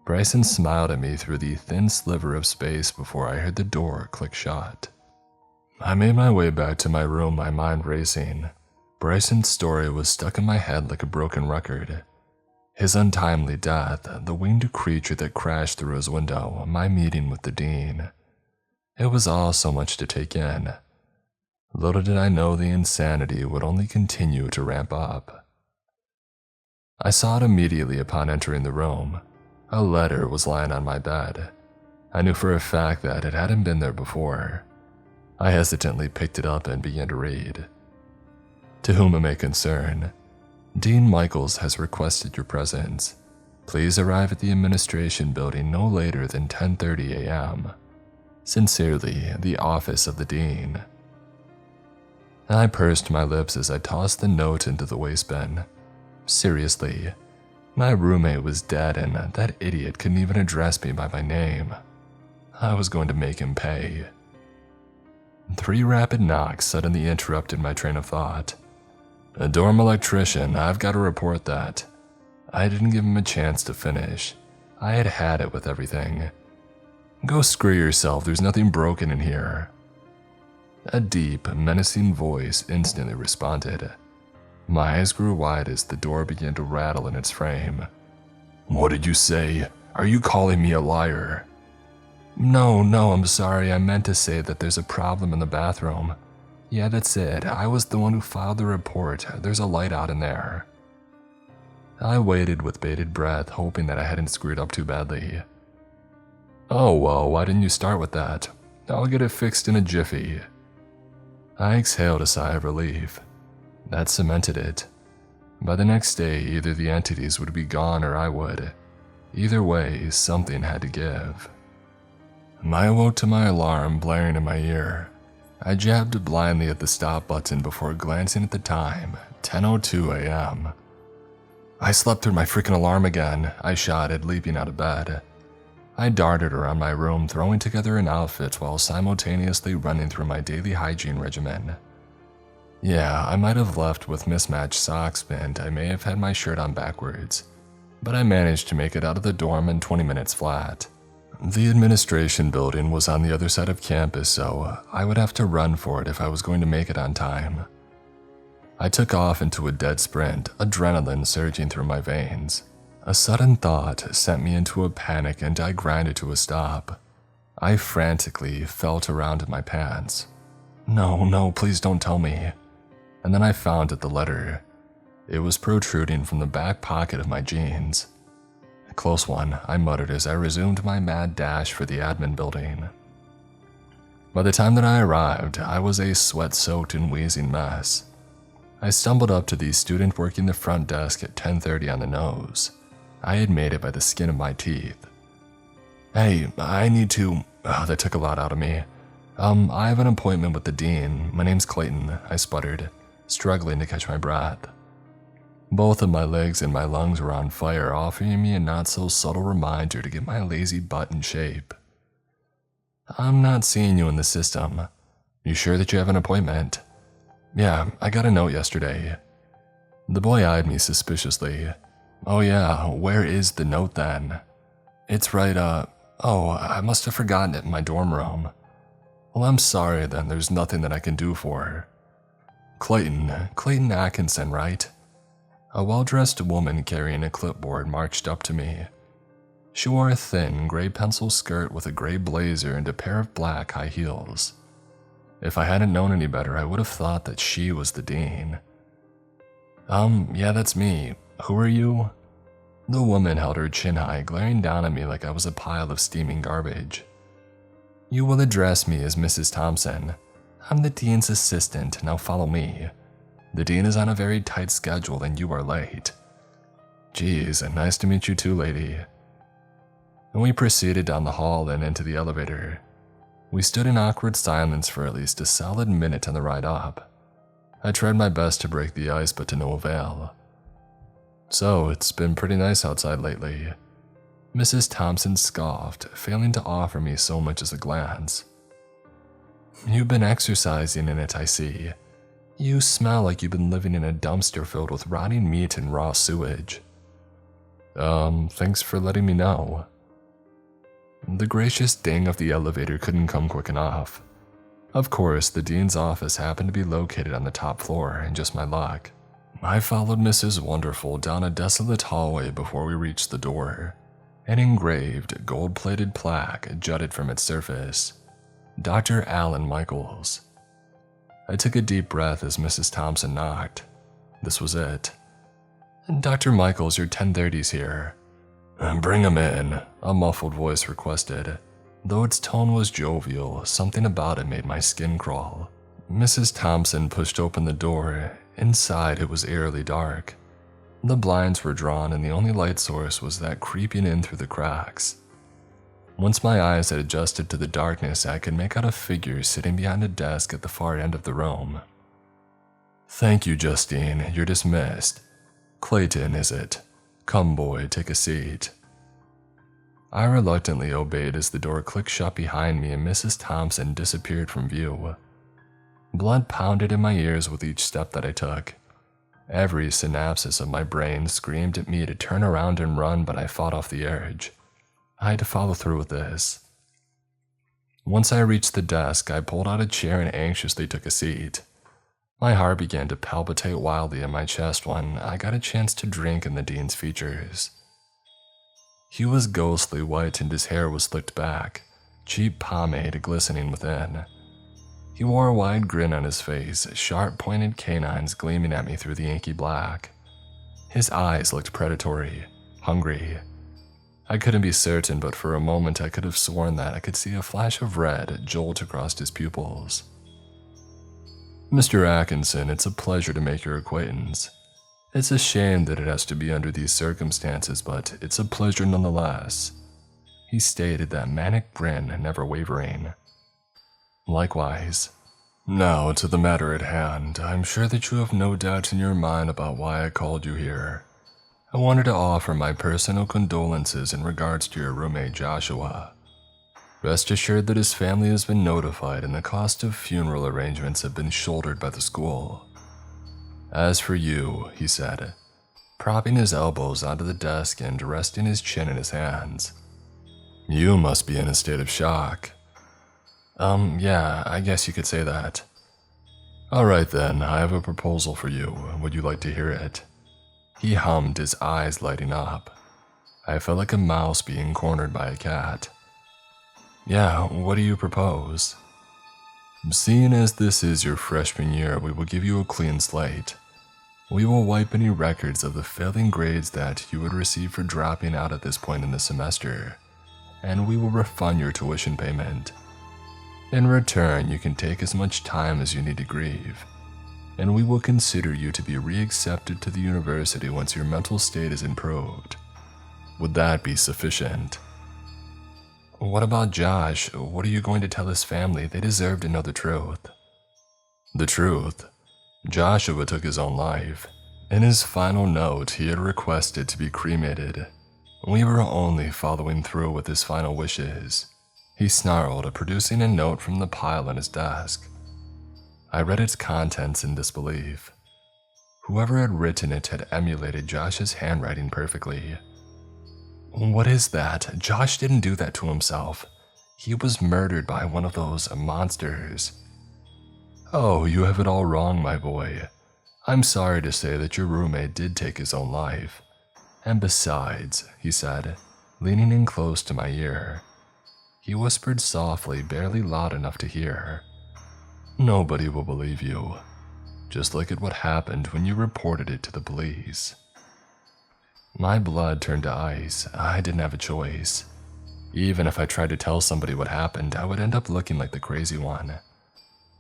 Bryson smiled at me through the thin sliver of space before I heard the door click shut. I made my way back to my room, my mind racing. Bryson's story was stuck in my head like a broken record. His untimely death, the winged creature that crashed through his window, my meeting with the dean. It was all so much to take in. Little did I know the insanity would only continue to ramp up. I saw it immediately upon entering the room. A letter was lying on my bed. I knew for a fact that it hadn't been there before. I hesitantly picked it up and began to read. To whom it may concern, Dean Michaels has requested your presence. Please arrive at the administration building no later than 10:30 a.m. Sincerely, the office of the dean. I pursed my lips as I tossed the note into the waste bin. Seriously, my roommate was dead and that idiot couldn't even address me by my name. I was going to make him pay. 3 rapid knocks suddenly interrupted my train of thought. A dorm electrician, I've got to report that. I didn't give him a chance to finish. I had had it with everything. Go screw yourself, there's nothing broken in here. A deep, menacing voice instantly responded. My eyes grew wide as the door began to rattle in its frame. What did you say? Are you calling me a liar? No, I'm sorry. I meant to say that there's a problem in the bathroom. Yeah, that's it. I was the one who filed the report. There's a light out in there. I waited with bated breath, hoping that I hadn't screwed up too badly. Oh, well, why didn't you start with that? I'll get it fixed in a jiffy. I exhaled a sigh of relief. That cemented it. By the next day, either the entities would be gone or I would. Either way, something had to give. I awoke to my alarm blaring in my ear. I jabbed blindly at the stop button before glancing at the time, 10:02 a.m. I slept through my freaking alarm again, I shouted, leaping out of bed. I darted around my room, throwing together an outfit while simultaneously running through my daily hygiene regimen. Yeah, I might have left with mismatched socks and I may have had my shirt on backwards, but I managed to make it out of the dorm in 20 minutes flat. The administration building was on the other side of campus, so I would have to run for it if I was going to make it on time. I took off into a dead sprint, adrenaline surging through my veins. A sudden thought sent me into a panic and I grinded to a stop. I frantically felt around in my pants. No, please don't tell me. And then I found the letter. It was protruding from the back pocket of my jeans. A close one, I muttered as I resumed my mad dash for the admin building. By the time that I arrived, I was a sweat-soaked and wheezing mess. I stumbled up to the student working the front desk at 10:30 on the nose. I had made it by the skin of my teeth. Hey, I need to... that took a lot out of me. I have an appointment with the dean. My name's Clayton, I sputtered, struggling to catch my breath. Both of my legs and my lungs were on fire, offering me a not-so-subtle reminder to get my lazy butt in shape. I'm not seeing you in the system. You sure that you have an appointment? Yeah, I got a note yesterday. The boy eyed me suspiciously. Oh yeah, where is the note then? It's right, oh, I must have forgotten it in my dorm room. Well, I'm sorry then, there's nothing that I can do for her. Clayton Atkinson, right? A well-dressed woman carrying a clipboard marched up to me. She wore a thin, gray pencil skirt with a gray blazer and a pair of black high heels. If I hadn't known any better, I would have thought that she was the dean. Yeah, that's me. Who are you? The woman held her chin high, glaring down at me like I was a pile of steaming garbage. You will address me as Mrs. Thompson. I'm the dean's assistant, now follow me. The dean is on a very tight schedule and you are late. Geez, nice to meet you too, lady. And we proceeded down the hall and into the elevator. We stood in awkward silence for at least a solid minute on the ride up. I tried my best to break the ice, but to no avail. So, it's been pretty nice outside lately. Mrs. Thompson scoffed, failing to offer me so much as a glance. You've been exercising in it, I see. You smell like you've been living in a dumpster filled with rotting meat and raw sewage. Thanks for letting me know. The gracious ding of the elevator couldn't come quick enough. Of course, the dean's office happened to be located on the top floor, and just my luck. I followed Mrs. Wonderful down a desolate hallway before we reached the door. An engraved, gold-plated plaque jutted from its surface. Dr. Alan Michaels. I took a deep breath as Mrs. Thompson knocked. This was it. Dr. Michaels, your 1030's here. Bring him in, a muffled voice requested. Though its tone was jovial, something about it made my skin crawl. Mrs. Thompson pushed open the door. Inside, it was eerily dark. The blinds were drawn and the only light source was that creeping in through the cracks. Once my eyes had adjusted to the darkness, I could make out a figure sitting behind a desk at the far end of the room. Thank you, Justine. You're dismissed. Clayton, is it? Come, boy, take a seat. I reluctantly obeyed as the door clicked shut behind me and Mrs. Thompson disappeared from view. Blood pounded in my ears with each step that I took. Every synapsis of my brain screamed at me to turn around and run, but I fought off the urge. I had to follow through with this. Once I reached the desk, I pulled out a chair and anxiously took a seat. My heart began to palpitate wildly in my chest when I got a chance to drink in the dean's features. He was ghostly white and his hair was slicked back, cheap pomade glistening within. He wore a wide grin on his face, sharp pointed canines gleaming at me through the inky black. His eyes looked predatory, hungry. I couldn't be certain, but for a moment I could have sworn that I could see a flash of red jolt across his pupils. Mr. Atkinson, it's a pleasure to make your acquaintance. It's a shame that it has to be under these circumstances, but it's a pleasure nonetheless. He stated, that manic grin never wavering. Likewise. Now to the matter at hand. I'm sure that you have no doubt in your mind about why I called you here. I wanted to offer my personal condolences in regards to your roommate Joshua. Rest assured that his family has been notified and the cost of funeral arrangements have been shouldered by the school. As for you, he said, propping his elbows onto the desk and resting his chin in his hands. You must be in a state of shock. Yeah, I guess you could say that. Alright then, I have a proposal for you. Would you like to hear it? He hummed, his eyes lighting up. I felt like a mouse being cornered by a cat. Yeah, what do you propose? Seeing as this is your freshman year, we will give you a clean slate. We will wipe any records of the failing grades that you would receive for dropping out at this point in the semester, and we will refund your tuition payment. In return, you can take as much time as you need to grieve, and we will consider you to be re-accepted to the university once your mental state is improved. Would that be sufficient? What about Josh? What are you going to tell his family? They deserve to know the truth. The truth? Joshua took his own life. In his final note, he had requested to be cremated. We were only following through with his final wishes. He snarled, producing a note from the pile on his desk. I read its contents in disbelief. Whoever had written it had emulated Josh's handwriting perfectly. What is that? Josh didn't do that to himself. He was murdered by one of those monsters. Oh, you have it all wrong, my boy. I'm sorry to say that your roommate did take his own life. And besides, he said, leaning in close to my ear. He whispered softly, barely loud enough to hear. Nobody will believe you. Just look at what happened when you reported it to the police. My blood turned to ice. I didn't have a choice. Even if I tried to tell somebody what happened, I would end up looking like the crazy one.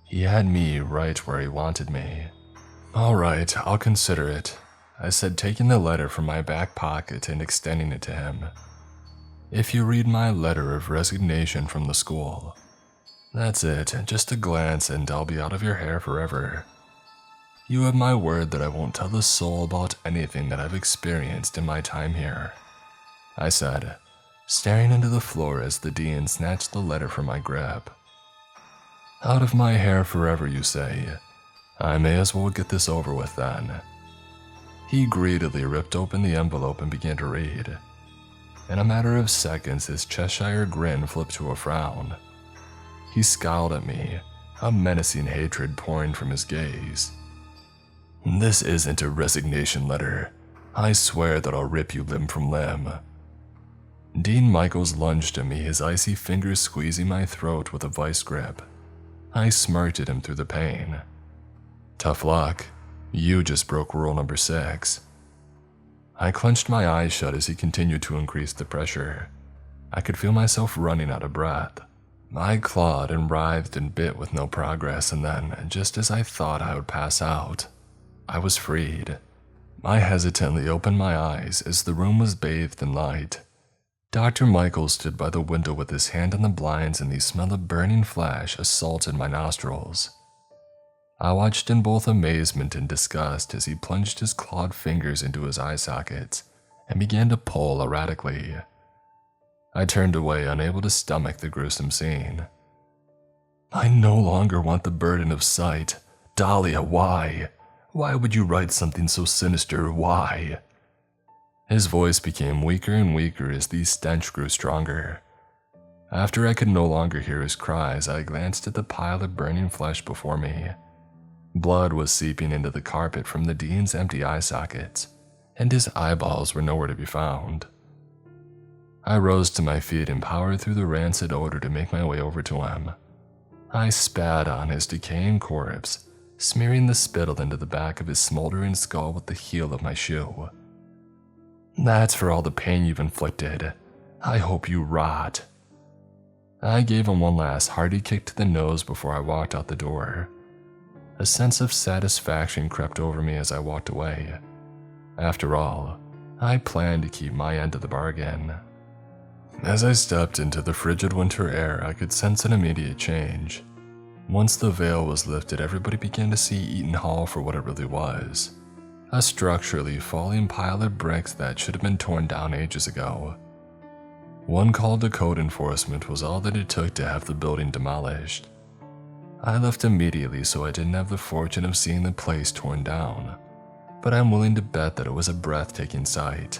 He had me right where he wanted me. All right, I'll consider it, I said, taking the letter from my back pocket and extending it to him. If you read my letter of resignation from the school, that's it, just a glance and I'll be out of your hair forever. You have my word that I won't tell a soul about anything that I've experienced in my time here, I said, staring into the floor as the dean snatched the letter from my grip. Out of my hair forever, you say? I may as well get this over with then. He greedily ripped open the envelope and began to read. In a matter of seconds, his Cheshire grin flipped to a frown. He scowled at me, a menacing hatred pouring from his gaze. This isn't a resignation letter. I swear that I'll rip you limb from limb. Dean Michaels lunged at me, his icy fingers squeezing my throat with a vice grip. I smirked at him through the pain. Tough luck. You just broke rule number 6. I clenched my eyes shut as he continued to increase the pressure. I could feel myself running out of breath. I clawed and writhed and bit with no progress, and then, just as I thought I would pass out, I was freed. I hesitantly opened my eyes as the room was bathed in light. Dr. Michael stood by the window with his hand on the blinds, and the smell of burning flesh assaulted my nostrils. I watched in both amazement and disgust as he plunged his clawed fingers into his eye sockets and began to pull erratically. I turned away, unable to stomach the gruesome scene. I no longer want the burden of sight. Dahlia, why? Why would you write something so sinister? Why? His voice became weaker and weaker as the stench grew stronger. After I could no longer hear his cries, I glanced at the pile of burning flesh before me. Blood was seeping into the carpet from the dean's empty eye sockets, and his eyeballs were nowhere to be found. I rose to my feet and powered through the rancid odor to make my way over to him. I spat on his decaying corpse, smearing the spittle into the back of his smoldering skull with the heel of my shoe. That's for all the pain you've inflicted. I hope you rot. I gave him one last hearty kick to the nose before I walked out the door. A sense of satisfaction crept over me as I walked away. After all, I planned to keep my end of the bargain. As I stepped into the frigid winter air, I could sense an immediate change. Once the veil was lifted, everybody began to see Eaton Hall for what it really was. A structurally falling pile of bricks that should have been torn down ages ago. One call to code enforcement was all that it took to have the building demolished. I left immediately, so I didn't have the fortune of seeing the place torn down, but I'm willing to bet that it was a breathtaking sight.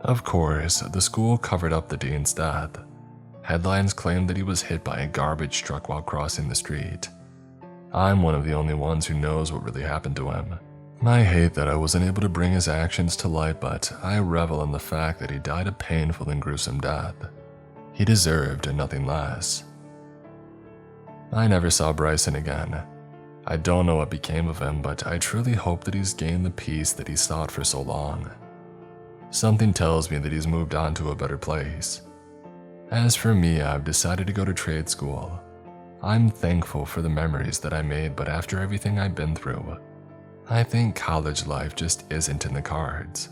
Of course, the school covered up the dean's death. Headlines claimed that he was hit by a garbage truck while crossing the street. I'm one of the only ones who knows what really happened to him. I hate that I wasn't able to bring his actions to light, but I revel in the fact that he died a painful and gruesome death. He deserved nothing less. I never saw Bryson again. I don't know what became of him, but I truly hope that he's gained the peace that he sought for so long. Something tells me that he's moved on to a better place. As for me, I've decided to go to trade school. I'm thankful for the memories that I made, but after everything I've been through, I think college life just isn't in the cards.